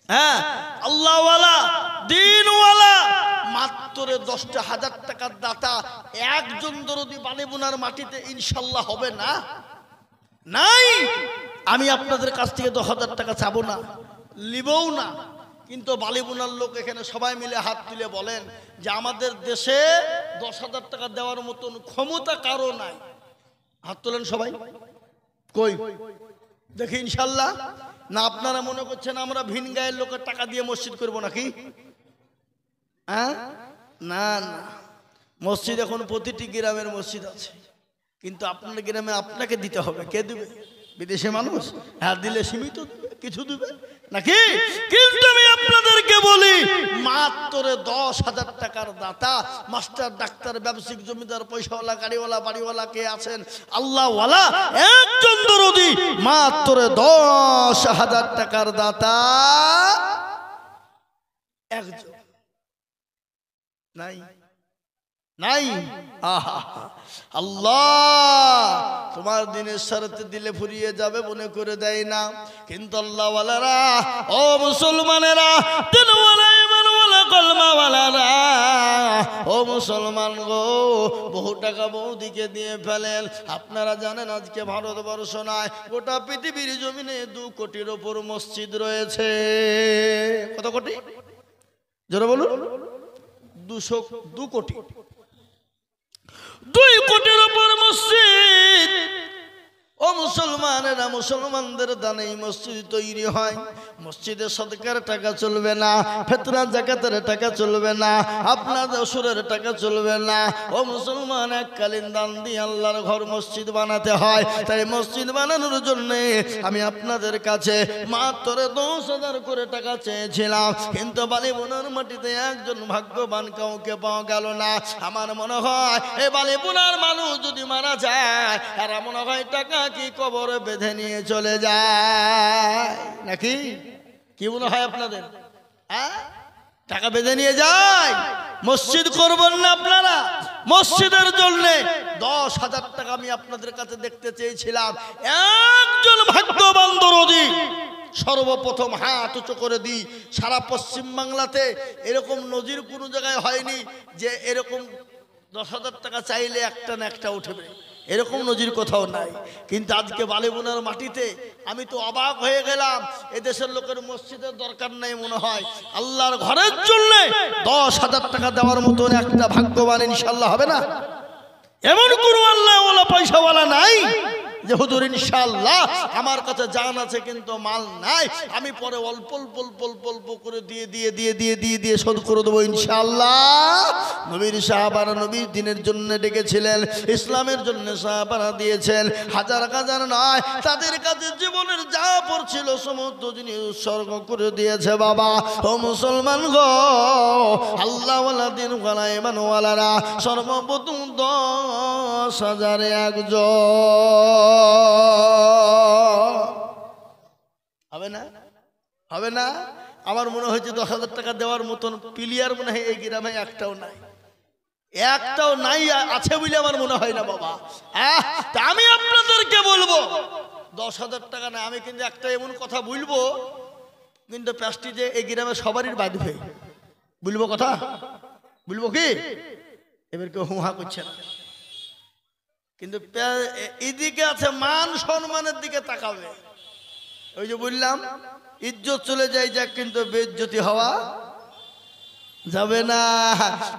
হ্যাঁ আল্লাহওয়ালা দিনওয়ালা মাত্র 10,000 টাকার দাতা একজন দরদি বালিগুনার মাটিতে ইনশাআল্লাহ হবে না নাই আমি আপনাদের কাছ থেকে 10,000 টাকা চাবো না, নিবও না, কিন্তু বালিবোনার লোক এখানে সবাই মিলে হাত তুলে বলেন যে আমাদের দেশে 10,000 টাকা দেওয়ার মতন ক্ষমতা কারো নাই। হাত তোলেন সবাই। কই দেখি ইনশাল্লাহ। না আপনারা মনে করছেন আমরা ভিন গায়ের লোকের টাকা দিয়ে মসজিদ করব নাকি? হ্যাঁ, না না, মসজিদ এখন প্রতিটি গ্রামের মসজিদ আছে, কিন্তু আপনার গ্রামে আপনাকে দিতে হবে। কে দিবে? বিদেশি মানুষ? হ্যাঁ, দিলে সীমিত কিছু দিবে নাকি? কিন্তু আমি আপনাদেরকে বলি মাত্র 10,000 টাকার দাতা, মাস্টার, ডাক্তার, ব্যবসায়িক, জমিদার, পয়সাওয়ালা, গাড়িওয়ালা, বাড়িওয়ালা কে আছেন? আল্লাহওয়ালা একজন দরদি, মাত্র 10,000 টাকার দাতা একজন নাই, নাই। আহা, আল্লাহ তোমার দিনের শরতে দিলে ফুরিয়ে যাবে মনে করে দেয় না, কিন্তু আল্লাহওয়ালারা, ও মুসলমানেরা, দিনওয়ালা, ইমানওয়ালা, কলমাওয়ালারা, ও মুসলমান গো, বহু টাকা বৌদিকে দিয়ে ফেলেন। আপনারা জানেন আজকে ভারতবর্ষ নয়, গোটা পৃথিবীর জমিনে 2 কোটির ওপর মসজিদ রয়েছে। কত কোটি? জোরে বলুন। 2 কোটি, 2 কোটির উপর মসজিদ। ও মুসলমানেরা, মুসলমানদের দানে মসজিদ তৈরি হয়। মসজিদে সদকার টাকা চলবে না, ফিতরা যাকাতের টাকা চলবে না, আপনার অসুরের টাকা চলবে না। ও মুসলমান, এককালীন দান দিয়ে আল্লাহর ঘর মসজিদ বানাতে হয়। তাই মসজিদ বানানোর জন্য আমি আপনাদের কাছে মাত্র 10,000 করে টাকা চেয়েছিলাম, কিন্তু বালিবোনার মাটিতে একজন ভাগ্যবান কাউকে পাওয়া গেল না। আমার মনে হয় এই বালিবোনার মানুষ যদি মারা যায়, এরা মনে হয় টাকা কি কবরে বেঁধে নিয়ে চলে যায় নাকি? কি মনে হয় আপনাদের? টাকা বেঁধে নিয়ে যায়। মসজিদ করবেন না আপনারা? মসজিদের জন্য 10,000 টাকা আমি আপনাদের কাছে দেখতে চেয়েছিলাম। একজন ভাগ্যবান দরদি সর্বপ্রথম হাত উঁচু করে দিই। সারা পশ্চিম বাংলাতে এরকম নজির কোনো জায়গায় হয়নি যে এরকম 10,000 টাকা চাইলে একটা না একটা উঠবে, এরকম নজির কোথাও নাই। কিন্তু আজকে বালিবোনার মাটিতে আমি তো অবাক হয়ে গেলাম। এদেশের লোকের মসজিদের দরকার নাই মনে হয়, আল্লাহর ঘরের জন্য 10,000 টাকা দেওয়ার মতন একটা ভাগ্যবান ইনশাল্লাহ হবে না? এমন কোনো আল্লাহওয়ালা পয়সাওয়ালা নাই যে হুজুর ইনশাআল্লাহ আমার কাছে জান আছে কিন্তু মাল নাই, আমি পরে অল্প অল্প অল্প অল্প অল্প করে দিয়ে দিয়ে দিয়ে দিয়ে দিয়ে দিয়ে শোধ করে দেবো ইনশাআল্লাহ। নবীর সাহাবারা নবীর দিনের জন্য ডেকেছিলেন, ইসলামের জন্য সাহাবারা দিয়েছেন হাজার হাজার নয়, তাদের কাছে জীবনের যা পড়ছিল সমস্ত জিনিস উৎসর্গ করে দিয়েছে। বাবা ও মুসলমান গো, আল্লাহওয়ালা দিনওয়ালা ইমানওয়ালারা সর্বপ্রথম 10,000 একজন হবে না? হবে না? আমার মনে হয়েছে 10,000 টাকা দেওয়ার মতন প্লেয়ার মনে হয় এই গ্রামে একটাও নাই, একটাও নাই। আছে বলে আমার মনে হয় না বাবা। তা আমি আপনাদেরকে বলবো 10,000 টাকা না, আমি কিন্তু একটা এমন কথা বলবো কিন্তু প্যাস্টিজে এই গ্রামে সবারই বাঁধবে। বলবো কথা, বলবো কি? এবার কেউ হুহা করছে না, কিন্তু এদিকে আছে মান সম্মানের দিকে তাকাবে। ওই যে বললাম ইজ্জত চলে যায় যাক, কিন্তু বেইজ্জতি হওয়া যাবে না।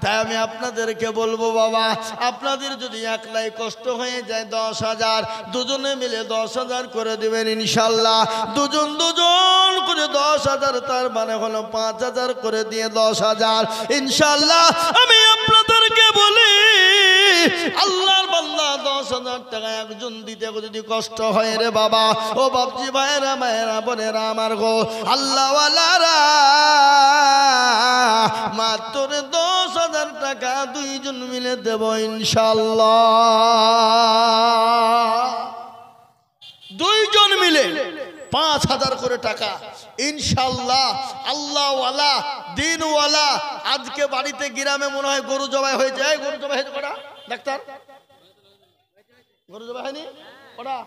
তাই আমি আপনাদেরকে বলবো বাবা, আপনাদের যদি একলাই কষ্ট হয়ে যায় 10,000, দুজনে মিলে 10,000 করে দিবেন ইনশাল্লাহ। দুজন দুজন করে 10,000, তার মানে হলো 5,000 করে দিয়ে 10,000 ইনশাল্লাহ। আমি আপনাদেরকে বলি আল্লাহর বান্দা 10,000 টাকা একজন দিতে যদি কষ্ট হয় রে বাবা, ও বাপজি ভাইরা মায়েরা বোনেরা আমার গো, আল্লাহওয়ালারা মাত্র 10,000 টাকা দুইজন মিলে দেব ইনশাল্লাহ। দুইজন মিলে 5,000 করে টাকা ইনশাল্লাহ। আল্লাহওয়ালা দিনওয়ালা আজকে বাড়িতে গ্রামে মনে হয় গরু জবাই হয়ে যায়। গরু জবাই হয়েছে কটা ডাক্তার? গরু জবাই হয়নি কটা?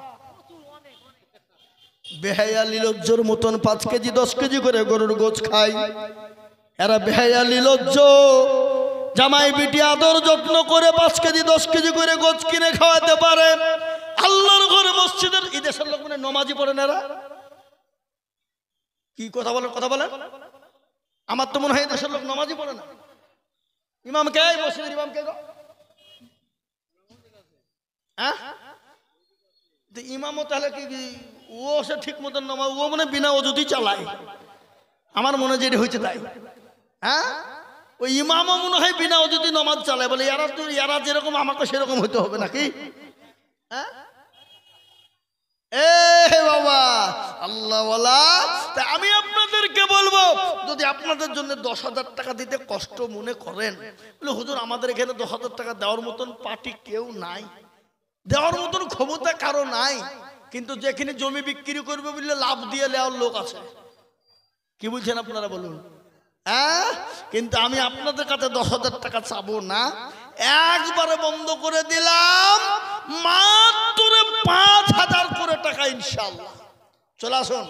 বেহায়া লিলজ্জর মতন 5 কেজি 10 কেজি করে গরুর গোছ খায়। এরা বেহায়া লিলজ্জ, জামাই বিটি আদর যত্ন করে 5 কেজি 10 কেজি করে গোছ কিনে খাওয়াতে পারে, আল্লাহর ঘরে মসজিদের এই দেশের লোক মানে নমাজি পড়ে না এরা? কি কথা বলেন আমার তো মনে হয় এই দেশের লোক নমাজি পড়ে না। ইমাম কে? মসজিদের ইমাম কে গো? হ্যাঁ, ইমামও তাহলে কি ও সে ঠিক মতন নামাজ ও মানে বিনা অজুতেই চালায়, আমার মনে হয় যেটা হয়েছে তাই। হ্যাঁ, ওই ইমামও মনে হয় বিনা অজুতেই নামাজ চালায়, বলে এরা যেরকম আমাকে সেরকম হইতে হবে নাকি? হ্যাঁ, এ বাবা আল্লাহওয়ালা, তা আমি আপনাদেরকে বলবো, যদি আপনাদের জন্য 10,000 টাকা দিতে কষ্ট মনে করেন, বলে হুজুর আমাদের এখানে 10,000 টাকা দেওয়ার মতন পার্টি কেউ নাই, দেওয়ার মতন ক্ষমতা কারো নাই, কিন্তু যেখানে জমি বিক্রি করবে বললে লাভ দিয়ে নেওয়ার লোক আছে। কি বলছেন আপনারা বলুন? হ্যাঁ, কিন্তু আমি আপনাদের কাছে 10,000 টাকা চাবো না, একবারে বন্ধ করে দিলাম, মাত্র 5,000 করে টাকা ইনশাআল্লাহ। চলে আসুন,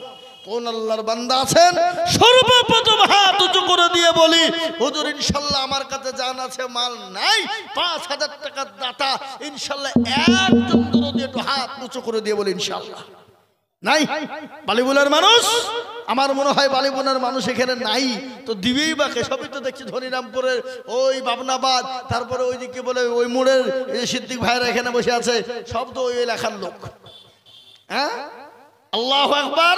কোন আল্লাহর বান্দা আছেন সর্বপ্রথম হাত উঁচু করে দিয়ে বলি, হুজুর ইনশাআল্লাহ আমার কাছে জান আছে মাল নাই, 5,000 টাকার দাতা ইনশাআল্লাহ, একজন দরদি একটু হাত উঁচু করে দিয়ে বলি ইনশাআল্লাহ। নাই বালিবুলার মানুষ, আমার মনে হয় বালিবুলার মানুষ এখানে নাই, তো দিবেই বাকে। সবই তো দেখছি ধনিরামপুরের ওই বাবনাবাদ, তারপরে ওই দিকে বলে ওই মোড়ের সিদ্দিক ভাইরা এখানে বসে আছে, সব তো ওই এলাকার লোক। হ্যাঁ, আল্লাহু আকবার,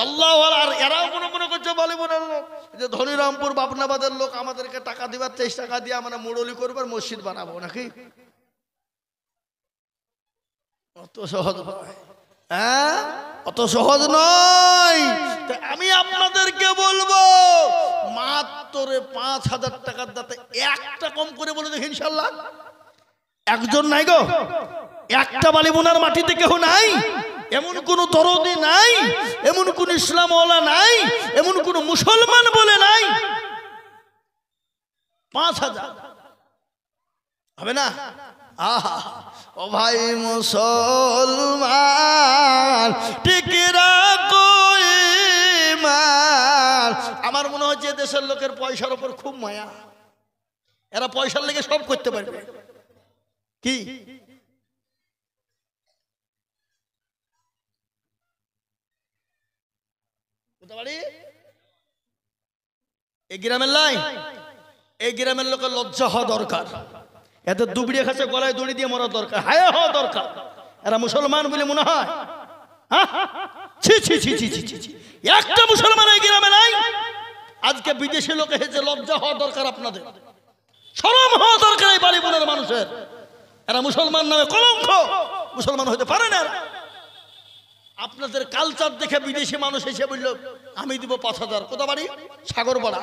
আল্লাহু আকবার। আর এরাও মনে করছে বালিবুলার লোক যে ধনিরামপুর বাবনাবাদের লোক আমাদেরকে টাকা দিবার 23 টাকা দিয়ে আমরা মুরলি করবার মসজিদ বানাবো নাকি? অত সহজ নয়, হ্যাঁ, অত সহজ নয়। আমি আপনাদেরকে বলবো, মাত্র 5,000 টাকার দাতে একটা কম করে বলে দেখি ইনশাআল্লাহ। একজন নাই গো, একটা বালিবোনার মাটিতে কেউ নাই, এমন কোন দরদি নাই, এমন কোন ইসলামওয়ালা নাই, এমন কোন মুসলমান বলে নাই। 5,000 হবে না? আহা, ও ভাই মুসলমান টিকে রাখো ঈমান। আমার মনে হয় যে দেশের লোকের পয়সার উপর খুব মায়া, এরা পয়সার লেগে সব করতে পারবে। কি এই গ্রামের লাই, এই গ্রামের লোকের লজ্জা হওয়া দরকার, এত দুবড়িয়ে খাচ্ছে গলায় দড়ি দিয়ে মরা দরকার, হায়া হওয়া দরকার। এরা মুসলমান বলে মনে হয়? ছি ছি ছি ছি ছি ছি, একটা মুসলমান এই গ্রামে নাই। আজকে বিদেশি লোক এসেছে, লজ্জা হওয়া দরকার আপনাদের, শরম হওয়া দরকার এই বালিবোনের মানুষের। এরা মুসলমান নামে কলঙ্ক, মুসলমান হতে পারে না। আপনাদের কালচার দেখে বিদেশি মানুষ এসে বলল আমি দিব 5,000। কোথা বাড়ি? সাগরপাড়া।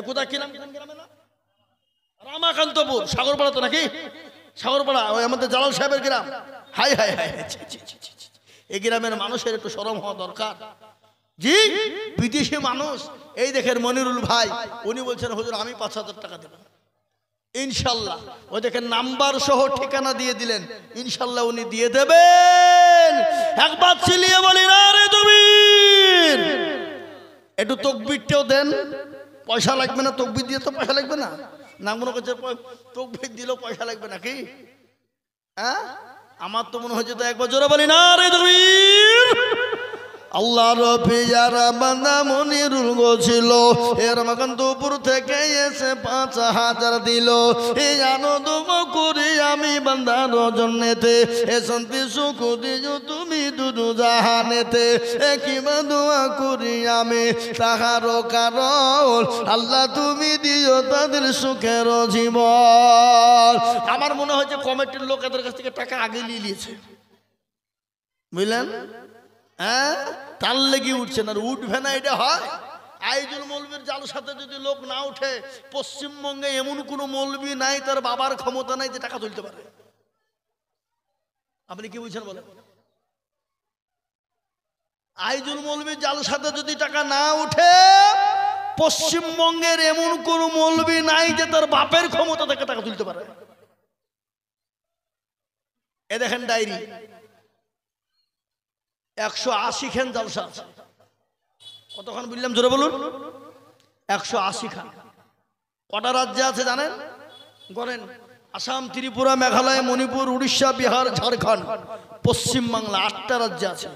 কোথা কি নাম গ্রামে? না রামাকান্তপুর। সাগরপাড়া তো নাকি? সাগরপাড়া ওই আমাদের জালাল সাহেবের গ্রাম। হাই হাই হাই, এই গ্রামের মানুষের একটু শরম হওয়া দরকার। জি, বিদেশি মানুষ। এই দেখেন মনিরুল ভাই, উনি বলছেন হুজুর আমি 5,000 টাকা দেব ইনশাল্লাহ। ওই দেখেন নাম্বার সহ ঠিকানা দিয়ে দিলেন, ইনশাল্লাহ উনি দিয়ে দেবেন। একবার চিলিয়ে বলি না রে তুমি, একটু তকবিরটাও দেন, পয়সা লাগবে না। তকবির দিয়ে তো পয়সা লাগবে না, না মনে করছে তকবির দিলেও পয়সা লাগবে নাকি? হ্যাঁ, আমার তো মনে হচ্ছে তো একবার জোরে বলি না রে তুমি। আল্লাহর পিয়ারা বান্দা মনিরুল গো ছিল, এর মাকান্তপুর থেকে এসে 5,000 দিল। এই আনন্দ করি আমি বান্দার জন্যেতে, এ শান্তি সুখ দিও তুমি দুদু জাহানেতে। কিবা দোয়া করি আমি তাহারও কারণ, আল্লাহ তুমি দিও তাদের সুখের জীবন। আমার মনে হয় যে কমিটির লোক এদের কাছ থেকে টাকা আগে নিয়ে নিয়েছে, বুঝলেন? হ্যাঁ, তার লেগে উঠছে না, উঠবে না এটা হয়। আইজুল মৌলবীর জালসাতে যদি লোক না উঠে, পশ্চিমবঙ্গে এমন কোন মৌলবী নাই তার বাবার ক্ষমতা নাই যে টাকা তুলতে পারে। আপনি কি বুঝছেন বলেন? আইজুল মৌলবীর জালসাতে যদি টাকা না উঠে, পশ্চিমবঙ্গের এমন কোন মৌলবী নাই যে তার বাপের ক্ষমতা থেকে টাকা তুলতে পারে। এ দেখেন ডায়েরি, 180 খান জালসা আছে। কতক্ষণ বললাম জোরে বলুন? 180 খান। কটা রাজ্যে আছে জানেন? করেন আসাম, ত্রিপুরা, মেঘালয়, মণিপুর, উড়িষ্যা, বিহার, ঝাড়খণ্ড, পশ্চিমবাংলা 8টা রাজ্য আছে।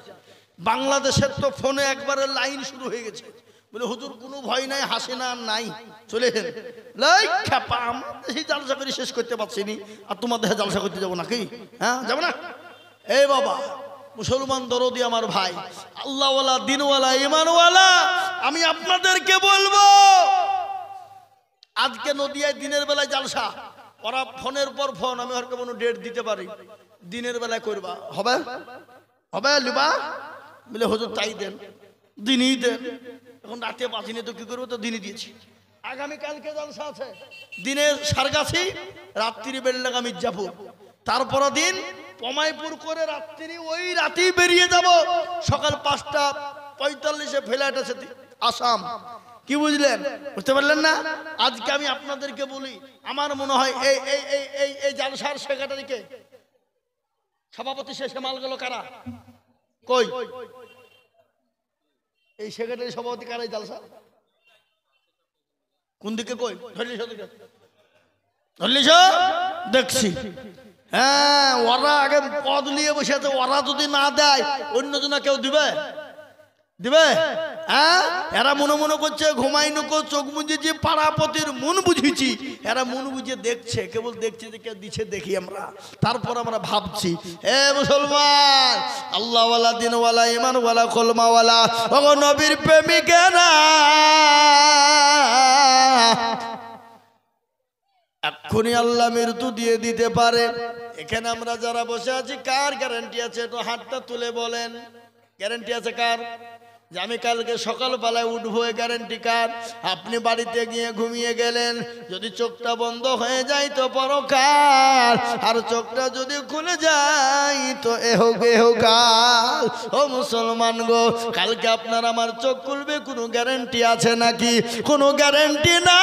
বাংলাদেশের তো ফোনে একবারে লাইন শুরু হয়ে গেছে, বলে হুজুর কোনো ভয় নাই, হাসিনা আর নাই, চলে এলেন জালসা করে শেষ করতে পারছি নি, আর তোমার দেশে জালসা করতে যাবো নাকি? হ্যাঁ যাবো না? এই বাবা মুসলমান দরদি আমার ভাই, আল্লাহওয়ালা, দিনওয়ালা, ইমানওয়ালা, আমি আপনাদেরকে বলবো আজকে নদিয়ায় দিনের বেলায় জালসা, ওরা ফোনের পর ফোন, আমি আর কোনো ডেট দিতে পারি, দিনের বেলায় করবা, হবে হবে লিবা বলে হুজুর তাই দেন, দিনই দেন। এখন রাতে বাঁচিনি তো কি করবো, তো দিনই দিয়েছি। আগামীকালকে জালসা আছে, দিনে সারগাছি, রাত্রি বেলডাঙ্গা, মির্জাপুর, তারপর দিন পমাইপুর করে রাত্রি, ওই রাতেই বেরিয়ে যাব, সকাল 5:45 ফ্লাইট আছে আসাম। কি বুঝলেন? বুঝতে পারলেন না? আজকে আমি আপনাদেরকে বলি, আমার মনে হয় এই এই এই এই এই জালসার সেক্রেটারিকে, সভাপতি শেষে মাল গেল কারা? কই এই সেক্রেটারি সভাপতি কারা? এই জালসা কোন দিকে? কই ধরলিস দেখছি। হ্যাঁ, ওরা আগে পদ নিয়ে বসে আছে, ওরা যদি না দেয় অন্যজনা কেউ দিবে? দিবে? হ্যাঁ, এরা মনে মনে করছে ঘুমাই নকো, চোখ মুজেছি, পাড়াপতির মন বুঝেছি, এরা মন বুঝে দেখছে, কেবল দেখছে যে কে দিচ্ছে দেখি আমরা, তারপর আমরা ভাবছি। এ মুসলমান, আল্লাহওয়ালা, দিনওয়ালা, ইমানওয়ালা, কলমাওয়ালা, ও নবীর প্রেমিকেরা, এক্ষুনি আল্লাহ মৃত্যু দিয়ে দিতে পারে। এখানে আমরা যারা বসে আছি, কার গ্যারান্টি আছে? একটু হাতটা তুলে বলেন, গ্যারান্টি আছে কার যে আমি কালকে সকালবেলায় উঠবো? গ্যারান্টি কার? আপনি বাড়িতে গিয়ে ঘুমিয়ে গেলেন, যদি চোখটা বন্ধ হয়ে যায় তো পরকাল, আর চোখটা যদি খুলে যায় তো এহোকাল। ও মুসলমান গো, কালকে আপনার আমার চোখ খুলবে, কোনো গ্যারান্টি আছে নাকি? কোনো গ্যারান্টি না।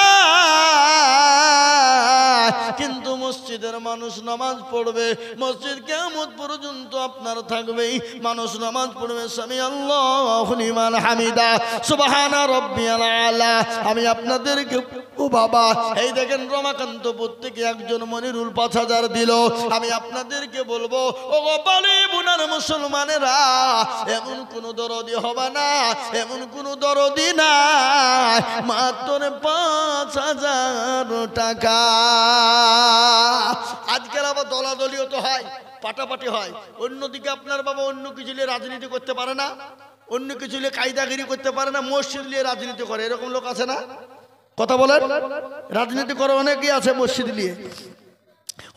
কিন্তু মসজিদের মানুষ নামাজ পড়বে, মসজিদ কিয়ামত পর্যন্ত আপনার থাকবেই। মানুষ নামাজ পড়বে, সামি আল্লাহু লিমান হামিদা, সুবহানা রাব্বিয়াল আলা। আমি আপনাদেরকে, ও বাবা, এই দেখেন রমাকান্তপুর থেকে একজন মনিরুল 5000 দিল। আমি আপনাদেরকে বলবো, ও বালি বুনার মুসলমানেরা, এমন কোন দরদি হবে না, এমন কোন দরদি না, মাত্র 5000 টাকা। আজকাল আবার দলাদলিও তো হয়, পাটাপাটি হয়। অন্যদিকে আপনার বাবা অন্য কিছু নিয়ে রাজনীতি করতে পারে না, অন্য কিছু নিয়ে কায়দাগিরি করতে পারে না, মসজিদ নিয়ে রাজনীতি করে, এরকম লোক আছে না? কথা বলেন, রাজনীতি করে অনেকেই আছে মসজিদ নিয়ে।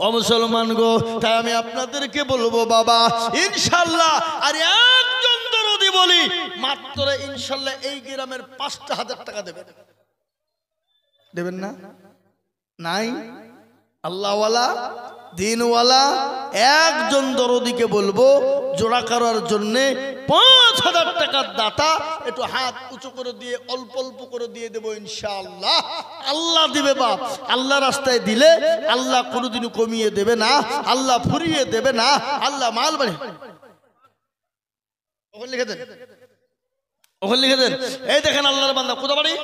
ও মুসলমান গো, তাই আমি আপনাদেরকে বলবো বাবা, ইনশাল্লাহ, আর একজন দরদি বলি, মাত্র ইনশাল্লাহ এই গ্রামের 5000 টাকা দেবেন। দেবেন না? নাই? আল্লাহওয়ালা, দিনওয়ালা একজন দরদিকে বলবো জোড়া করার জন্য 5000 টাকার দাতা, একটু হাত উঁচু করে দিয়ে অল্প অল্প করে দিয়ে দেবো ইনশাআল্লাহ। আল্লাহ দিবে বাপ, আল্লাহ রাস্তায় দিলে আল্লাহ কোনোদিনও কমিয়ে দেবে না, আল্লাহ ফুরিয়ে দেবে না, আল্লাহ মাল বাড়ি। ওখানে লিখে দেন, ওখানে লিখে দেন। এই দেখেন আল্লাহর বান্দা, কোথা বাড়ি?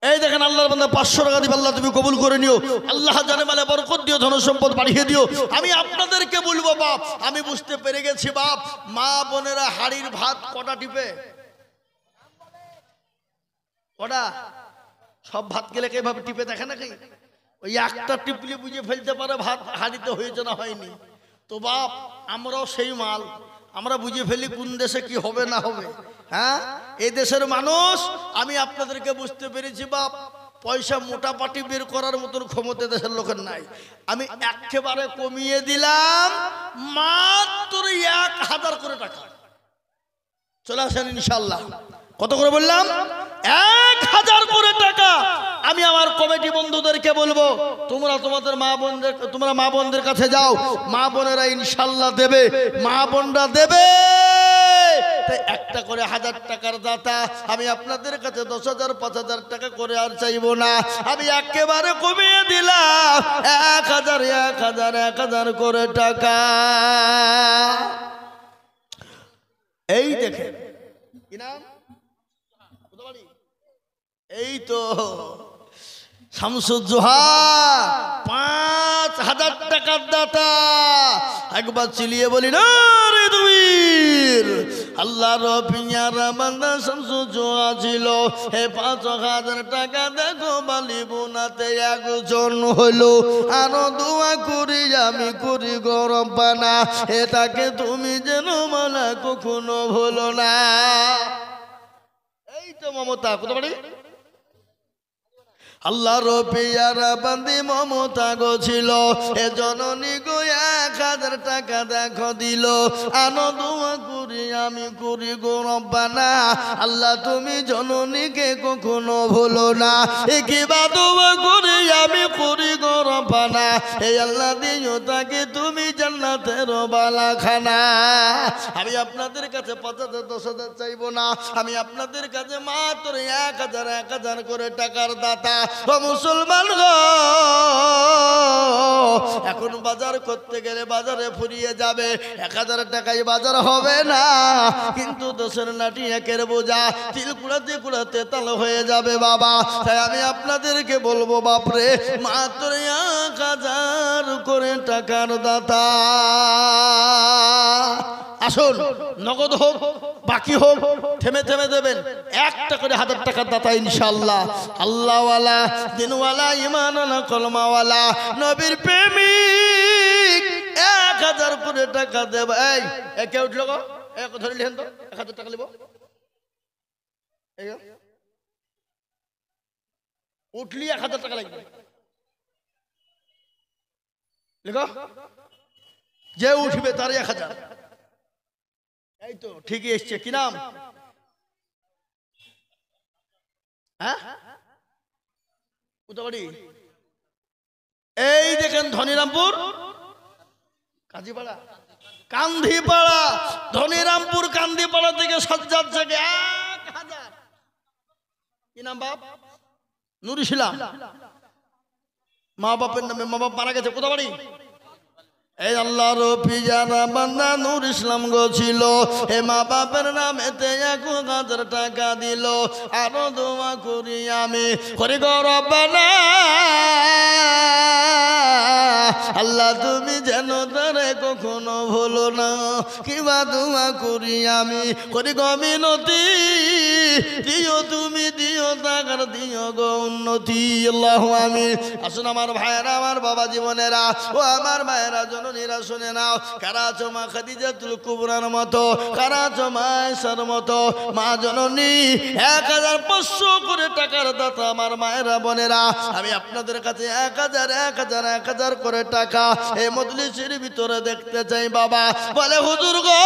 এই দেখেন আল্লাহর বান্দা 500 টাকা দিবে, আল্লাহ তুমি কবুল করে নিও, আল্লাহ জানে মালে বরকত দিও, ধন সম্পদ বাড়িয়ে দিও। আমি আপনাদেরকে বলবো বাপ, আমি বুঝতে পেরে গেছি বাপ, মা বোনেরা হাড়ির ভাত কটা টিপে? কটা? সব ভাত গেলে এইভাবে টিপে দেখে নাকি? ওই একটা টিপলি বুঝে ফেলতে পারে ভাত হাড়িতে হয়েছে না হয়নি। তো বাপ, আমরাও সেই মাল, আমরা বুঝে ফেলি কোন দেশে কি হবে না হবে। হ্যাঁ, এই দেশের মানুষ, আমি আপনাদেরকে বুঝতে পেরেছি বাপ, পয়সা মোটাপাটি বের করার মতন ক্ষমতা দেশের লোকের নাই। আমি একেবারে কমিয়ে দিলাম, মাত্র 1000 করে টাকা। চলে আসেন ইনশাল্লাহ। কত করে বললাম? 1000 করে টাকা। আমি আমার কমিটি বন্ধুদেরকে বলবো, তোমরা তোমাদের মা বোনদের কাছে যাও, মা বোনেরা ইনশাল্লাহ দেবে, মা বোনরা দেবে। তাই একটা করে 1000 টাকার দাতা, আমি আপনাদের কাছে 10,000 5000 টাকা করে আর চাইবো না, আমি একেবারে কমিয়ে দিলাম 1000 করে টাকা। এই দেখেন, কি নাম? এই তো শামসুজ্জোহা 5,000 টাকার দাতা। একবার চিলিয়ে বলি না রে তুমি আল্লাহর পিয়ারা বান্দা শামসুজ্জোহা ছিল। হে 5,000 টাকা দেখো বালি বোনাতে একজন হলো। আরো দোয়া করি আমি করি গরম পানা, এটাকে তুমি যেন মানা কখনো ভুলো না। এই তো মমতা কত বাড়ি আল্লাহর পেয়ারা বান্দি মমতা গো ছিল। এ জননী গো 1,000 টাকা দেখো দিল। আনো দোয়া করি আমি করি গো রব্বানা, আল্লাহ তুমি জননীকে কখনো ভুলো না। একিবা দোয়া করি আমি করি গো রব্বানা, হে আল্লাহ দিও তাকে তুমি জান্নাতের বালাখানা। আমি আপনাদের কাছে 5,000 10,000 চাইবো না, আমি আপনাদের কাছে মাত্র 1,000 করে টাকার দাতা। ও মুসলমান গো, এখন বাজার করতে গেলে বাজারে ফুরিয়ে যাবে, 1,000 টাকায় বাজার হবে না। কিন্তু দোষের লাঠি একের বোঝা, তিল কুড়াতে কুড়াতে তাল হয়ে যাবে বাবা। তাই আমি আপনাদেরকে বলবো বাপরে, মাত্র 1,000 করে টাকার দাতা। আসুন, নগদ হোক বাকি হোক থেমে থেমে দেবেন, একটা করে 1,000 টাকার দাতা ইনশাআল্লাহ। আল্লাহওয়ালা দিনওয়ালা ইমানওয়ালা কলমাওয়ালা নবীর প্রেমিক 1,000 করে টাকা দেব। এই কে উঠলো গো, এক ধরে লিখেন তো, 1,000 টাকা লিব। উঠলি 1,000 টাকা লাগবে, লিখো। যে উঠবে তার 1,000। এই তো ঠিকই এসছে। কি নাম? হ্যাঁ, উতাবাড়ি। এই দেখেন ধনিরামপুর কাজীপাড়া কান্দিপাড়া, ধনিরামপুর কান্দিপাড়া থেকে সজ্জাদ থেকে 1,000। কি নাম বাপ? নুর ইসলাম। মা বাপের নামে, মা বাপ মারা গেছে। কোথাবাড়ি? এই আল্লাহর পিয়ারা বান্দা নূর ইসলাম গো ছিল। হে মা বাপের নামেতে 1,000 টাকা দিল। আরো দোয়া করি আমি করি গো রব্বানা, আল্লাহ তুমি যেন তারে কখনো ভুলো না। কিবা দোয়া করি আমি করি গো মিনতি, দিও তুমি দিও টাকার দিও গো উন্নতি। আল্লাহ আমি। আসুন আমার ভাইয়েরা, আমার বাবা জীবনেরা, ও আমার মায়েরা জননীরা শুনে নাও। কারা আছো মা খাদিজাতুল কুবরার মতো, কারা আছো মা আয়েশার মতো, মা জননী 1,500 করে টাকার দাতা আমার মায়েরা বোনেরা। আমি আপনাদের কাছে 1,000 করে টাকা এই মজলিসের ভিতরে দেখতে চাই বাবা। বলে হুজুর গো,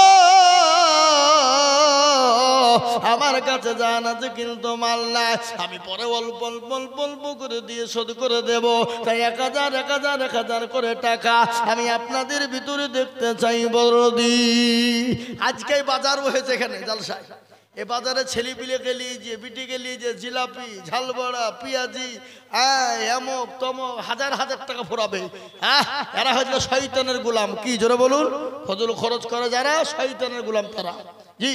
আমার কাছে জান আছে কিন্তু মাল নাই, আমি পরে অল্প অল্প অল্প অল্প করে দিয়ে শোধ করে দেব। তাই 1,000 করে টাকা আমি আপনাদের ভিতরে দেখতে চাই বড়দি। আজকে বাজার হয়েছে এখানে জালসায়। এ বাজারে ছেলে পিলে গেলি যে বিটি গেলি যে জিলাপি ঝালবড়া পিয়াজি এমক তমক 1,000 টাকা ফুরাবে। এরা হয়তো শয়তানের গোলাম। কি জোরে বলুন? ফজল খরচ করে যারা, শয়তানের গোলাম তারা। জি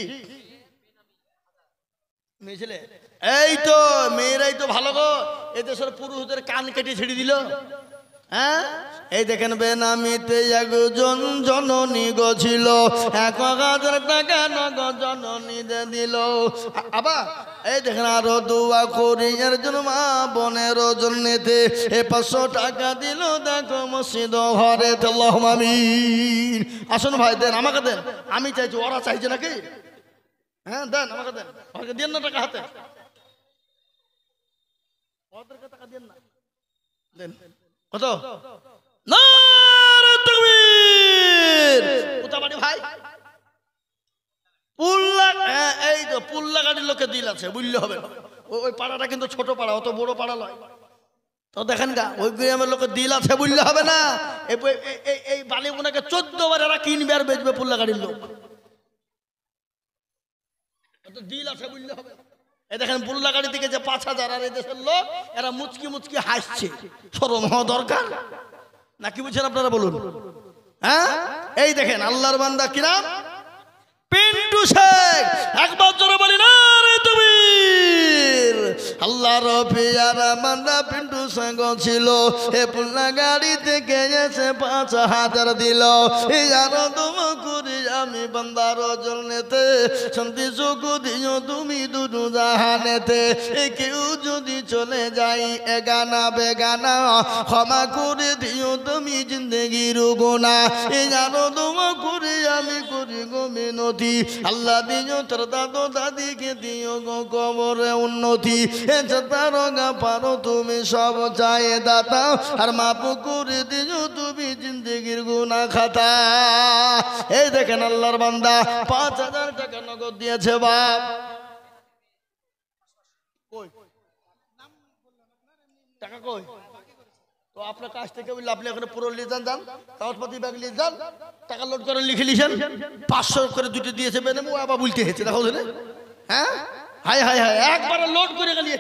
মেয়েছিলে, এই তো মেয়েরাই তো ভালো গো। এই দেশের পুরুষদের কান কেটে ছেড়ে দিল। হ্যাঁ, এই দেখেন বেনামিতে একজন জননী গো ছিল, 1,000 টাকা নগদ জননী দিল। আবার এই দেখেন আরো দোয়া করি এর জন্য মা বোনের জন্যতে 500 টাকা দিল। দেখো মসজিদ ঘরে। আল্লাহুম্মা আমিন। আসুন ভাই দেন, আমাকে দেন। আমি চাইছি, ওরা চাইছে নাকি? হ্যাঁ দেন, আমাকে দেন। আমাকে দেন না টাকা হাতে, ওদেরকে টাকা দেন না। দেন কত? নারে তাকবীর। কোথাবাড়ি ভাই? পুল্লা। এই তো পুল্লা গাড়ির লোকে দিল আছে, বুঝলে হবে। ওই পাড়াটা কিন্তু ছোট পাড়া, অত বড় পাড়া নয়। তো দেখেন গা, ওই গ্রামের লোকের দিল আছে, বুঝলে হবে না। এই বালিগুনাকে 14 বার এরা কিনবে আর বেচবে পুল্লা গাড়ির লোক। দিল আছে, বুঝলে হবে। এই দেখেন পুল্লা গাড়ি থেকে যে 5,000, আর এই দেশের লোক এরা মুচকি মুচকি হাসছে। শরম হওয়া দরকার নাকি? বুঝছেন আপনারা বলুন? হ্যাঁ, এই দেখেন আল্লাহর বান্দা কি নাম? পিন্টু শেখ। একবার জোরে বলি না রে তুমি। আল্লাহ আল্লাহর পিয়ারা বান্দা পিন্টু সঙ্গ ছিল এ পুল্লা গাড়ি থেকে এসে 5,000 দিল এই আনন্দম করি আমি বান্দার জন্যতে শান্তি সুখ দিও তুমি দুটো জাহানেতে কেউ যদি চলে যাই এগানা বেগানা ক্ষমা করে দিও তুমি জিন্দগির গুনাহ এই আনন্দম করি আমি করি গো মিনতি আল্লাহ দিও তোর দাদু দাদিকে দিও গো কবরে উন্নতি তারগা পারো তুমি সব চাই দাতা আর মাফ করে দিও তুমি জিন্দগির গুনাহ খাতা এই দেখেন আল্লাহর বান্দা 5,000 টাকা নগদ দিয়েছে বাপ কই টাকা কই তো আপনার কাছ থেকে বললে আপনি এখানে পুরো নিয়ে যান কাগজপাতি ব্যাগ নিয়ে যান টাকা লোড করে লিখে লিখেন 500 করে দুটো দিয়েছে বেনে ও আবার বলতে হয়েছে দেখো হ্যাঁ হাই হাই হাই একবারে লোড করে গেলিয়ে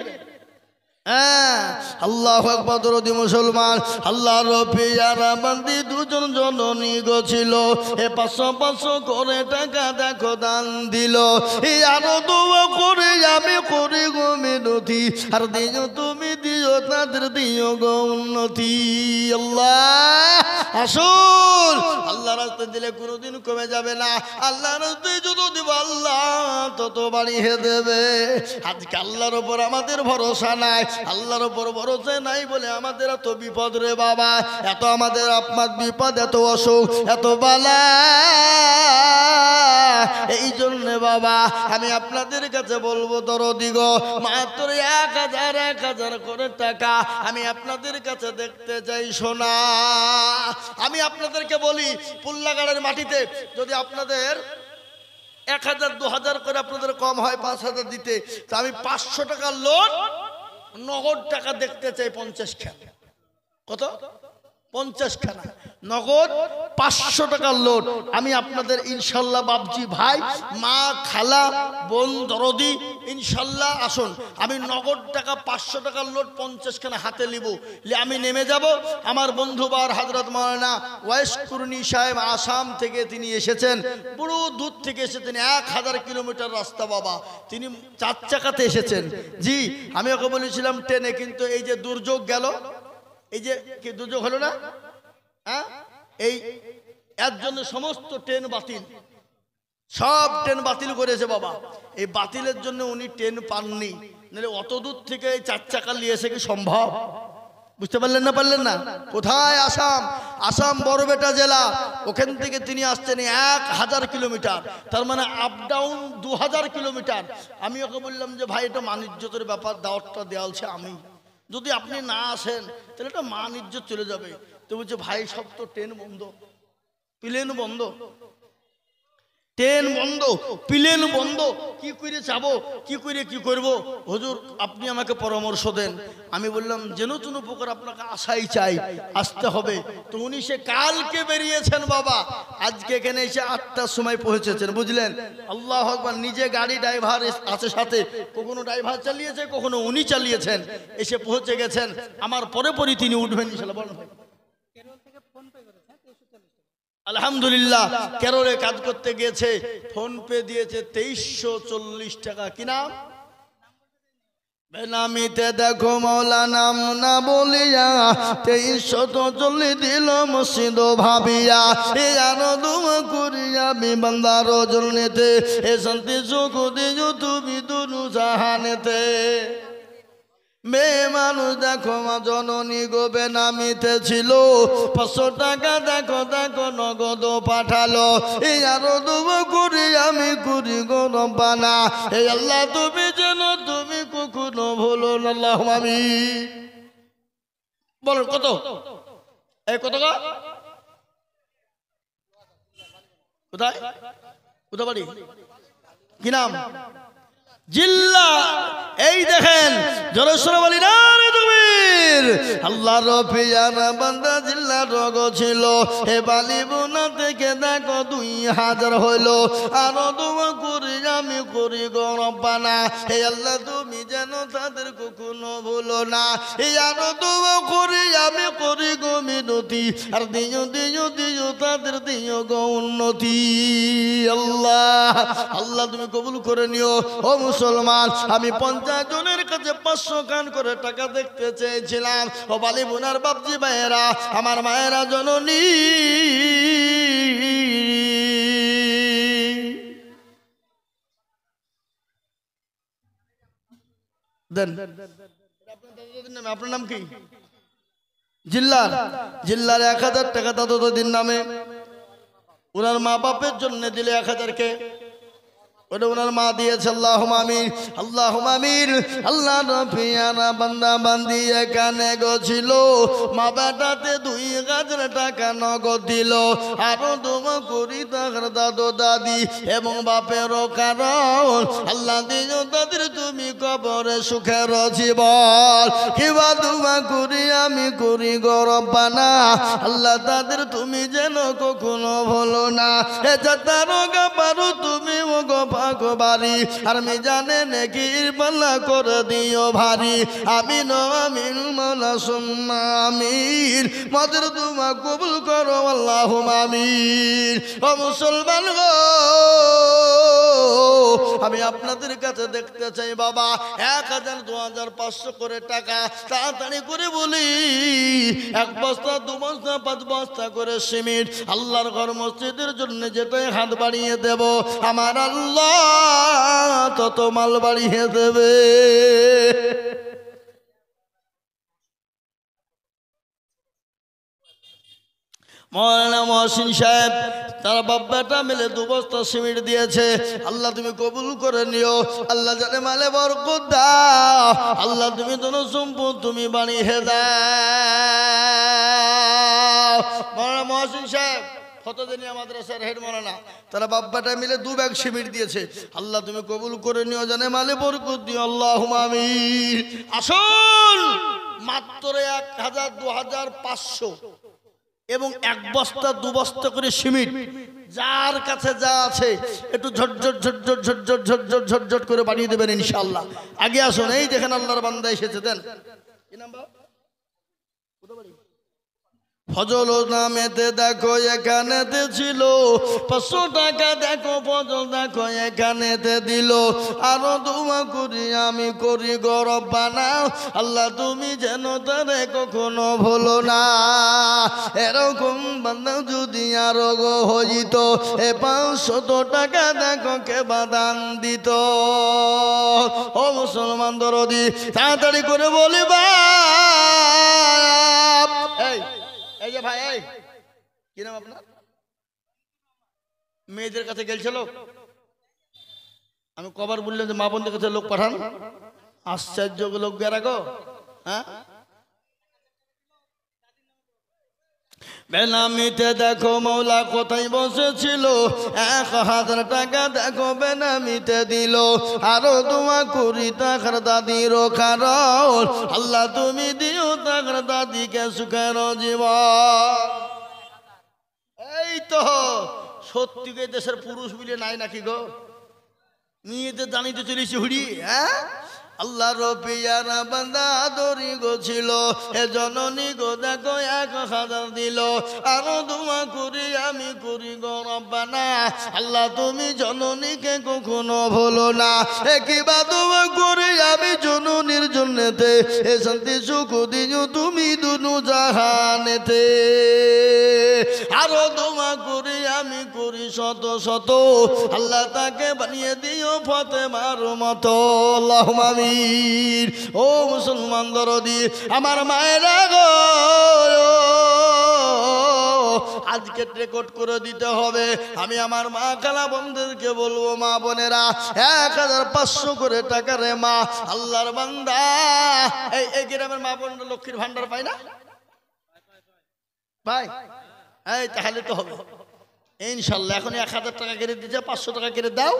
আল্লাহু আকবার দরদি মুসলমান আল্লাহর পিয়ারা বান্দি দুজন জননী গো ছিল এ 500 করে টাকা দেখো দান দিল এই আরো দোয়া করে আমি করি গো মিনতি আর দিও তুমি দিও তাদের দিও গো উন্নতি আল্লাহ আসুন আল্লাহ রাস্তায় দিলে কোনোদিন কমে যাবে না আল্লাহ রাস্তায় যত দিব আল্লাহ তত বাড়িয়ে দেবে আজকে আল্লাহর উপর আমাদের ভরসা নাই আল্লাহর উপর ভরসা নাই বলে আমাদের এত বিপদ রে বাবা এত আমাদের আপনার বিপদ এত অসুখ এত বালা এই জন্য বাবা আমি আপনাদের কাছে বলবো দরদি গো মাত্র 1,000 করে টাকা আমি আপনাদের কাছে দেখতে চাই সোনা আমি আপনাদেরকে বলি পুল্লাগাড়ের মাটিতে যদি আপনাদের 1,000 2,000 করে আপনাদের কম হয় 5,000 দিতে তা আমি 500 টাকার লোন নগদ টাকা দেখতে চাই 50 খানা কত 50 খানা নগদ 500 টাকার লোন আমি আপনাদের ইনশাল্লাহ বাবজি ভাই মা খালা বোন দরদি ইনশাল্লাহ আসুন আমি নগদ টাকা 500 টাকার লোন 50 খানা হাতে নিব আমি নেমে যাব আমার বন্ধুবার হযরত মাওলানা ওয়াইস কুরনি সাহেব আসাম থেকে তিনি এসেছেন পুরো দূর থেকে এসেছেন 1000 কিলোমিটার রাস্তা বাবা তিনি 4 চাকাতে এসেছেন জি আমি ওকে বলেছিলাম ট্রেনে কিন্তু এই যে দুর্যোগ গেল এই যে কি দুর্যোগ হলো না হ্যাঁ এই এর জন্য সমস্ত ট্রেন বাতিল সব ট্রেন বাতিল করেছে বাবা এই বাতিলের জন্য উনি ট্রেন পাননি নাহলে অত দূর থেকে 4 চাকা নিয়ে এসে কি সম্ভব বুঝতে পারলেন না কোথায় আসাম বড়বেটা জেলা ওখান থেকে তিনি আসছেন 1000 কিলোমিটার তার মানে আপ ডাউন 2000 কিলোমিটার আমি ওকে বললাম যে ভাই এটা মানিজ্যতের ব্যাপার দাওয়াতটা দেওয়ালছে আমি যদি আপনি না আসেন তাহলে এটা মান ইজ্জত চলে যাবে তো বলছে ভাই সব তো ট্রেন বন্ধ প্লেন বন্ধ ট্রেন বন্ধ প্লেন বন্ধ কি করে যাবো কি করে কি করব হুজুর আপনি আমাকে পরামর্শ দেন আমি বললাম যেন তেন প্রকার আপনাকে আসাই চাই আসতে হবে তো উনি সে কালকে বেরিয়েছেন বাবা আজকে এখানে এসে 8টার সময় পৌঁছেছেন বুঝলেন আল্লাহু আকবার নিজে গাড়ি ড্রাইভার আছে সাথে কখনো ড্রাইভার চালিয়েছে কখনো উনি চালিয়েছেন এসে পৌঁছে গেছেন আমার পরে তিনি উঠবেন ইনশাআল্লাহ বলেন ভাই আলহামদুলিল্লাহ কেরলে কাজ করতে গিয়েছে ফোন পে দিয়েছে 2340 টাকা কি নাম বেনামিতে দেখো মাওলা নাম না বলিয়া 2340 দিল মসজিদ ভাবিয়া এ আনন্দ করিয়া আমি বান্দার জন্যতে এ শান্তি সুখ দিও তুমি দুনু জাহানেতে মেয়ে মানুষ দেখো মা জননী গো বেনামিতে ছিল 500 টাকা দেখো নগদ পাঠালো এই আরো দুব করি আমি করি গো রব্বানা এই আল্লাহ তুমি যেন তুমি কখনো ভুলো না আল্লাহুম্মা আমিন বলেন কত এই কত কোথায় বাড়ি কি নাম জিল্লা এই দেখেন জোরে বলি না রে তুমি আল্লাহর পিয়ারা বান্দা জিল্লা রোগ ছিল এ বালি বোনা থেকে দেখো 2000 হইল আরো দোয়া করি আমি করি গো রব্বানা হে আল্লাহ তুমি যেন তাদের কখনো ভুলো না এই আরো দোয়া করি আমি করি গো মিনতি আর দিও দিও দিও তাদের দিও গো উন্নতি আল্লাহ আল্লাহ তুমি কবুল করে নিও ও মুসলমান আমি 50 জনের কাছে 500 খান করে টাকা দেখতে চেয়েছিলাম ও বালি বোনার বাপজি ভাইয়েরা আমার মায়েরা জননী দেন আপনার নাম কি জিল্লার 1000 টাকা দাদুদের নামে ওনার মা বাপের জন্য দিলে 1000 কে ওটা ওনার মা দিয়েছে আল্লাহুম্মা আমিন আল্লাহুম্মা আমিন আল্লাহ রফিয়ানা বান্দা বান্দি এখানে গছিল মা বেটাতে 2000 টাকা নগদ দিল আরো দোয়া করি তার দাদু দাদি এবং বাপেরও কারণ আল্লাহ দিও তাদের তুমি কবরে সুখের জীবন কিবা দোয়া করি আমি করি গো রব্বানা আল্লাহ তাদের তুমি যেন কখনো ভুলো না এটা তারও পারো তুমি ও গো ভাগবারি আর মিজানে নেকির পাল্লা করে দিও ভারী আমিন আমিন মাওলা সুম্মা আমিন মাদের দোয়া কবুল করো আল্লাহুম্মা আমিন ও মুসলমান গো আমি আপনাদের কাছে দেখতে চাই বাবা 1000 2000 500 করে টাকা তাড়াতাড়ি করে বলি 1 বস্তা 2 বস্তা 5 বস্তা করে সিমেন্ট আল্লাহর ঘর মসজিদের জন্য যেটাই হাত বাড়িয়ে দেব আমার আল্লাহ তত মাল বাড়িয়ে দেবে মৌলানা মহসিন সাহেব তার বাপ্পাটা মিলে 2 বস্তা সিমেন্ট দিয়েছে আল্লাহ তুমি কবুল করে নিও আল্লাহ জানে মালে বরকত দাও আল্লাহ তুমি ধন সম্পদ তুমি বানিয়ে দাও মৌলানা মহসিন সাহেব ফতোদিনিয়া মাদ্রাসার হেড মৌলানা তারা বাপ্পাটা মিলে 2 ব্যাগ সিমেন্ট দিয়েছে আল্লাহ তুমি কবুল করে নিও জানে মালে বরকত দিও আল্লাহুম্মা আমিন আসুন মাত্র 1000 2000 500 এবং 1 বস্তা 2 বস্তা করে সিমেন্ট যার কাছে যা আছে একটু ঝটঝট ঝটঝট ঝটঝট ঝটঝট ঝটঝট করে বানিয়ে দেবেন ইনশাআল্লাহ আগে আসুন এই দেখেন আল্লাহর বান্দা এসেছে দেন কি নাম বাবা ফজল নামেতে দেখো এখানেতে ছিল 500 টাকা দেখো ফজল দেখো এখানেতে দিল আরো দোয়া করি আমি করি গো রব্বানা আল্লাহ তুমি যেন তারে কখনো ভুলো না এরকম বান্দা যদি আরো গো হইত এ 500 টাকা দেখো কে বাদান দিত ও মুসলমান দরদি তাড়াতাড়ি করে বলি বাপ এই যে ভাই এই কি নাম আপনার মেয়েদের কাছে গেছিল আমি কবার বললাম যে মা বোনদের কাছে লোক পাঠান আশ্চর্য লোক গেরাগো হ্যাঁ বেনামিতে দেখো মৌলা কোথায় বসেছিল 1000 টাকা দেখো বেনামিতে দিল আরো দোয়া করি তার দাদির কারণ আল্লাহ তুমি দিও তার দাদিকে সুখের জীবন এই তো সত্যি দেশের পুরুষ মিলে নাই নাকি গো মেয়েদের জানিতে চলেছি হুড়ি হ্যাঁ আল্লাহ রফিয়ানা বান্দা দরি গো ছিল এ জননী গো দেখো 1000 দিল আরো দোয়া করি আমি করি গো রব্বানা আল্লাহ তুমি জননীকে কখনো ভুলো না কিবা দোয়া করি আমি জননীর জন্যতে এ শান্তি সুখ দিও তুমি দুনু জাহানেতে আরো দোয়া করি আমি করি শত শত আল্লাহ তাকে বানিয়ে দিও ফাতেমার মতো আল্লাহুম্মা আমিন ও মুসলমান দরদি আমার মায়েরা গো আজকে রেকর্ড করে দিতে হবে আমি আমার মা খালা বোনদেরকে বলবো মা বোনেরা 1500 করে টাকা রে মা আল্লাহর বান্দা এই গ্রামের মা বোনরা লক্ষ্মীর ভান্ডার পায় না ভাই এই তাহলে তো হবে ইনশাআল্লাহ এখন 1000 টাকা কেটে দিতে 500 টাকা কেটে দাও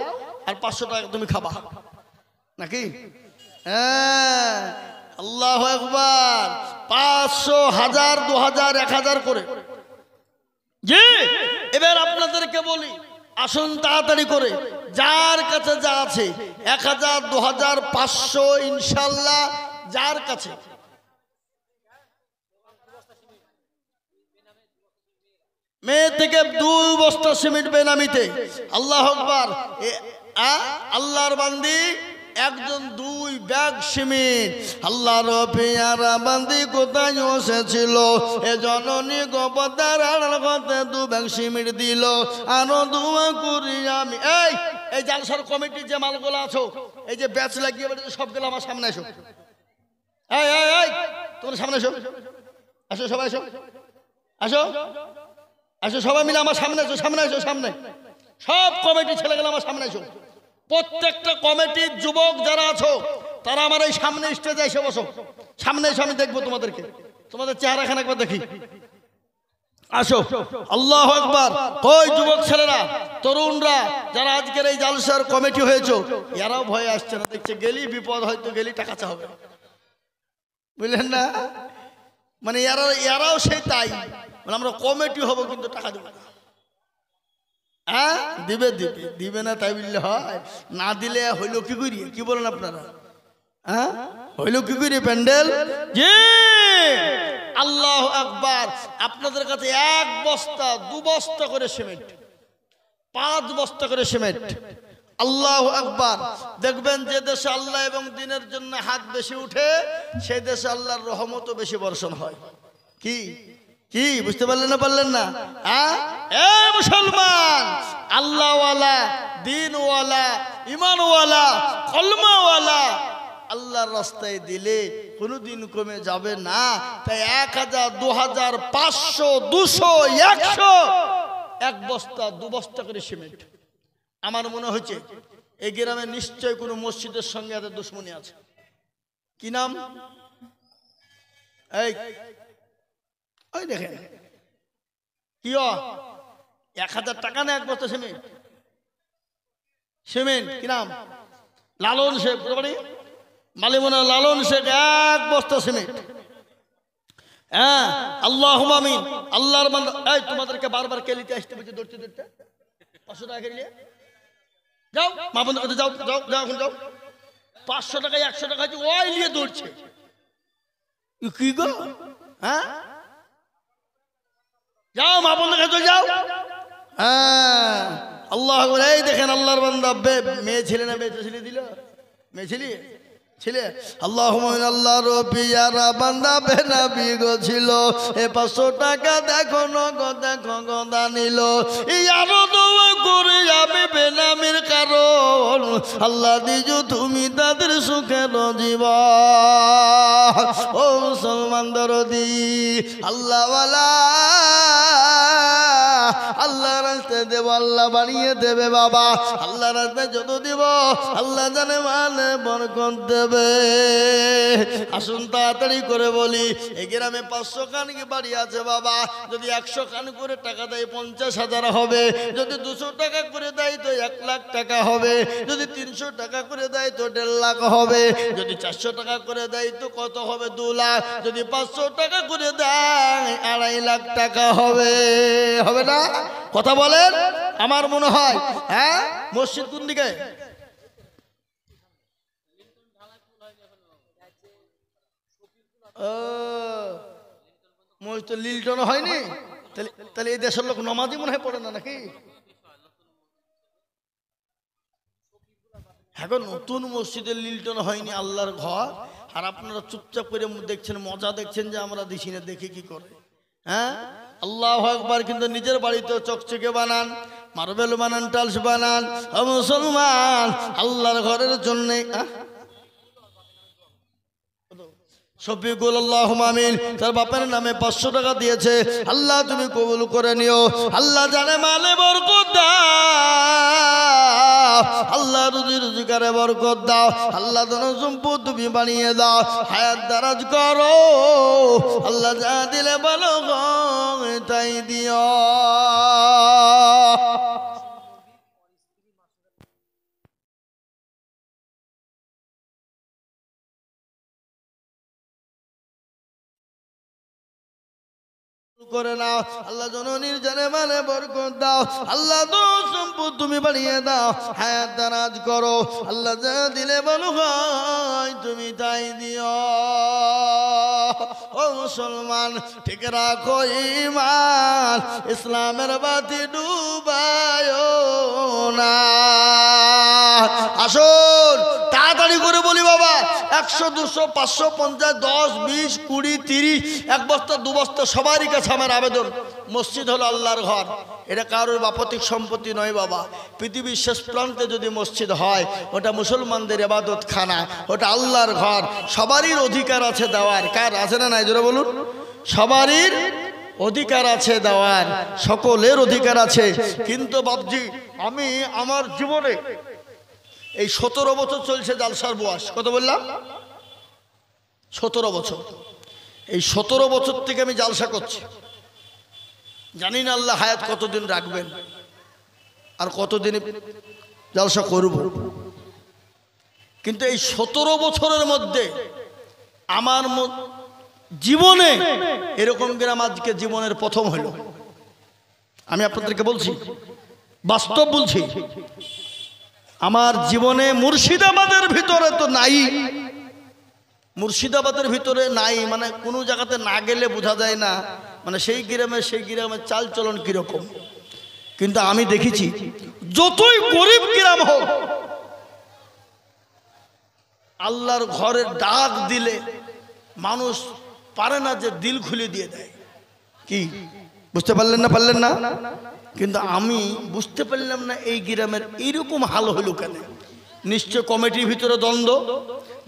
আর 500 টাকা তুমি খাবা নাকি হ্যাঁ আল্লাহু আকবার। 500, 1000, 2000, 1000 করে। জি, এবার আপনাদেরকে বলি, আসুন তাড়াতাড়ি করে, যার কাছে যা আছে 1000, 2000, 500, ইনশাল্লাহ যার কাছে। মেয়ে থেকে 2 বস্তা সিমেন্ট বেনামিতে। আল্লাহু আকবার। আল্লাহর বান্দি একজন 2 ব্যাগ সিমেন্ট। আল্লাহর পেয়ারা বান্দি কোথায় এসেছিল, এ জননী গোপতার আড়ালতে 2 ব্যাগ সিমেন্ট দিল। আরো দোয়া করি আমি। এই জালসার কমিটির যে মালগুলো আছো, এই যে ব্যাচ লাগিয়ে বেড়েছে, সবগুলো আমার সামনে এসো। এই তোমার সামনে এসো, আসো সবাই, এসো আসো আসো সবাই মিলে আমার সামনে এসো, সামনে এসো, সামনে। সব কমিটি ছেলেগুলো আমার সামনে এসো। প্রত্যেকটা কমিটির যুবক যারা আছো তারা আমার এই সামনে স্টেজে এসে বসো। সামনে এসে আমি দেখবো তোমাদেরকে, তোমাদের চেহারাখানা একবার দেখি। আসো। আল্লাহু আকবার। কই যুবক ছেলেরা, তরুণরা যারা আজকের এই জালসার কমিটি হয়েছো, এরাও ভয়ে আসছে না, দেখছে গেলি বিপদ, হয়তো গেলি টাকা চা হবে, বুঝলেন না? মানে এরাও সেই তাই, মানে আমরা কমিটি হব কিন্তু টাকা দেবো না। হ্যাঁ, দিবে না তাই বললে হয়? না দিলে হইলো কি করি? কি বলেন আপনারা? হ্যাঁ, হইলো কি করি প্যান্ডেল? জি, আল্লাহু আকবার। আপনাদের কাছে 1 বস্তা, 2 বস্তা করে সিমেন্ট, 5 বস্তা করে সিমেন্ট। আল্লাহু আকবার। দেখবেন যে দেশে আল্লাহ এবং দ্বীনের জন্য হাত বেশি উঠে, সেই দেশে আল্লাহর রহমতও বেশি বর্ষণ হয়। কি কি বুঝতে পারলেন না? পারলেন না? এ মুসলমান, আল্লাহওয়ালা, দ্বীনওয়ালা, ঈমানওয়ালা, কলমাওয়ালা আল্লাহর রাস্তায় দিলে কোনোদিন কমে যাবে না। তাই 1000, 2000, 500, 200, 100, 1 বস্তা, 2 বস্তা করে সিমেন্ট। আমার মনে হচ্ছে এই গ্রামে নিশ্চয় কোনো মসজিদের সঙ্গে এদের দুশ্মনী আছে। কি নাম? ওই দেখেন কি 1000 টাকা না 1 বস্তা সিমেন্ট? সিমেন্ট কি নাম? লালন শেখ, মালিমনা লালন শেখ, 1 বস্তা সিমেন্ট। হ্যাঁ, আল্লাহুম্মা আমিন। আল্লাহর বান্দা, তোমাদেরকে বারবার কেলিতে আসতে বলছে, দৌড়তে 500 টাকা নিয়ে যাও, মা বন্ধু কাছে যাও, যাও যাও, এখন যাও। 500 টাকা 100 টাকা ওই নিয়ে দৌড়ছে। কি গো? হ্যাঁ, যাও মা বন্ধু কাছে যাও। হ্যাঁ, আল্লাহ। এই দেখেন আল্লাহর বান্দা, মেয়ে ছেলে না মেয়ে ছেলে দিল? মেয়ে ছেলে। আল্লাহুম্মা আল্লাহর পিয়ারা বান্দা বেনাবি গো ছিল, এ 500 টাকা দেখো নগদ, দেখো গদা নিল। ইয়ারো দোয়া করে আমি বেনামির কারণ, আল্লাহ দিজু তুমি তাদের সুখের জীবন। ও মুসলমান দরদি, আল্লাহওয়ালা, আল্লাহ রাস্তায় দেব, আল্লাহ বানিয়ে দেবে বাবা। আল্লাহ রাস্তায় যত দিব আল্লাহ জানে মানে বরকত দেবে। আসুন তাড়াতাড়ি করে বলি, এই গ্রামে 500 খান কি বাড়ি আছে বাবা? যদি 100 খান করে টাকা দেয় 50,000 হবে, যদি 200 টাকা করে দেয় তো 1 লাখ টাকা হবে, যদি 300 টাকা করে দেয় তো 1.5 লাখ হবে, যদি 400 টাকা করে দেয় তো কত হবে? 2 লাখ, যদি 500 টাকা করে দেয় 2.5 লাখ টাকা হবে। হবে না? কথা বলেন। আমার মনে হয় হ্যাঁ, মসজিদ কোন দিকে? মসজিদ লিলটন হয়নি? তাহলে এই দেশের লোক নামাজই মনে হয় পড়ে না নাকি? এখন নতুন মসজিদের লিলটন হয়নি, আল্লাহর ঘর, আর আপনারা চুপচাপ করে দেখছেন, মজা দেখছেন যে আমরা দিছি না, দেখে কি করে? হ্যাঁ, আল্লাহু আকবার। কিন্তু নিজের বাড়িতে চকচকে বানান, মার্বেল বানান, টাইলস বানান। মুসলমান, আল্লাহর ঘরের জন্য শফিকুল আল্লাহুম্মা আমিন তার বাপের নামে 500 টাকা দিয়েছে। আল্লাহ তুমি কবুল করে নিও। আল্লাহ জানে মালে বরকত দাও, আল্লাহ রুজি রোজগারে বরকত দাও, আল্লাহ ধন সম্পদ তুমি বানিয়ে দাও, হায়াত দারাজ করো। আল্লাহ যা দিলে ভালো তাই দিও। করে নাও আল্লাহ, জননীর জানে মানে বরকত দাও আল্লাহ, দৌলত সম্পদ তুমি বাড়িয়ে দাও, হায়াত দারাজ করো আল্লাহ, যা দিলে বলো হয় তুমি তাই দিও। ও মুসলমান, ঠিক রাখো ঈমান, ইসলামের বাতি ডুবায়ো না। আসুন তাড়াতাড়ি করে বলি বাবা, 100, 200, 500, 50, 10, 20, 20, 30, এক বস্তা দু বস্তা সবারই কাছে আমার আবেদন, মসজিদ হলো আল্লাহর ঘর, এটা কারোর বাপতিক সম্পত্তি নয় বাবা। পৃথিবীর শেষ প্রান্তে যদি মসজিদ হয়, ওটা মুসলমানদের ইবাদত খানা, ওটা আল্লাহর ঘর, সবারই অধিকার আছে দেওয়ার। কার আছে না নাই জোরে বলুন? সবারই অধিকার আছে দেওয়ার, সকলের অধিকার আছে। কিন্তু বাবজি, আমি আমার জীবনে এই 17 বছর চলছে জালসার বয়স, কত বললাম? 17 বছর। এই 17 বছর থেকে আমি জালসা করছি, জানি না আল্লাহ হায়াত কতদিন রাখবেন আর কতদিন জালসা করব। কিন্তু এই 17 বছরের মধ্যে আমার জীবনে এরকম গ্রাম আজকে জীবনের প্রথম হলো। আমি আপনাদেরকে বলছি, বাস্তব বলছি, আমার জীবনে মুর্শিদাবাদের ভিতরে তো নাই, মুর্শিদাবাদের ভিতরে নাই, মানে কোনো জায়গাতে না গেলে বোঝা যায় না মানে সেই গ্রামের চাল চলন কিরকম। কিন্তু আমি দেখেছি যতই গরিব গ্রাম হোক, আল্লাহর ঘরের ডাক দিলে মানুষ পারে না যে দিল খুলে দিয়ে দেয়। কি বুঝতে পারলেন না? কিন্তু আমি বুঝতে পারলাম না এই গ্রামের এইরকম হাল হলো কেন। নিশ্চয় কমিটির ভিতরে দ্বন্দ্ব,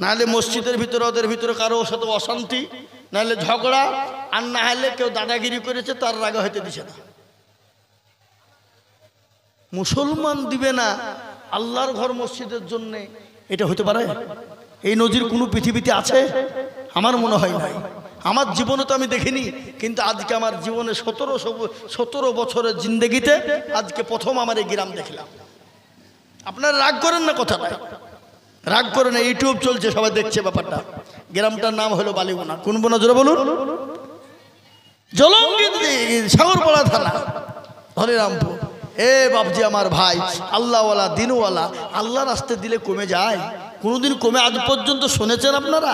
নাহলে মসজিদের ভিতরে ওদের ভিতরে কারো সাথে অশান্তি, নাহলে ঝগড়া, আর না হলে কেউ দাদাগিরি করেছে, তার রাগে হইতে দিছে না। মুসলমান দিবে না আল্লাহর ঘর মসজিদের জন্য, এটা হতে পারে? এই নজির কোনো পৃথিবীতে আছে? আমার মনে হয় নাই। আমার জীবনে তো আমি দেখিনি, কিন্তু আজকে আমার জীবনে 17 বছরের জিন্দেগিতে আজকে প্রথম আমার এই গ্রাম দেখলাম। আপনারা রাগ করেন না, কথা নাই, রাগ করেন না, ইউটিউব চলছে, সবাই দেখছে ব্যাপারটা। গ্রামটার নাম হলো বালিবোনা। কোন বোনা জোরে বলুন? জলঙ্গি সাগরপাড়া থানা, হরিরামপুর। এ বাপজি আমার ভাই, আল্লাহওয়ালা দিনওয়ালা, আল্লাহ রাস্তে দিলে কমে যায়? কোনোদিন কমে আজ পর্যন্ত শুনেছেন আপনারা?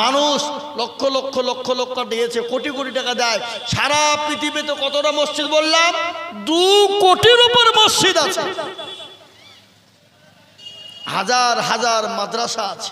মানুষ লক্ষ লক্ষ লক্ষ লক্ষ দিয়েছে, কোটি কোটি টাকা দেয়। সারা পৃথিবীতে কতটা মসজিদ বললাম? 2 কোটির উপর মসজিদ আছে, হাজার হাজার মাদ্রাসা আছে।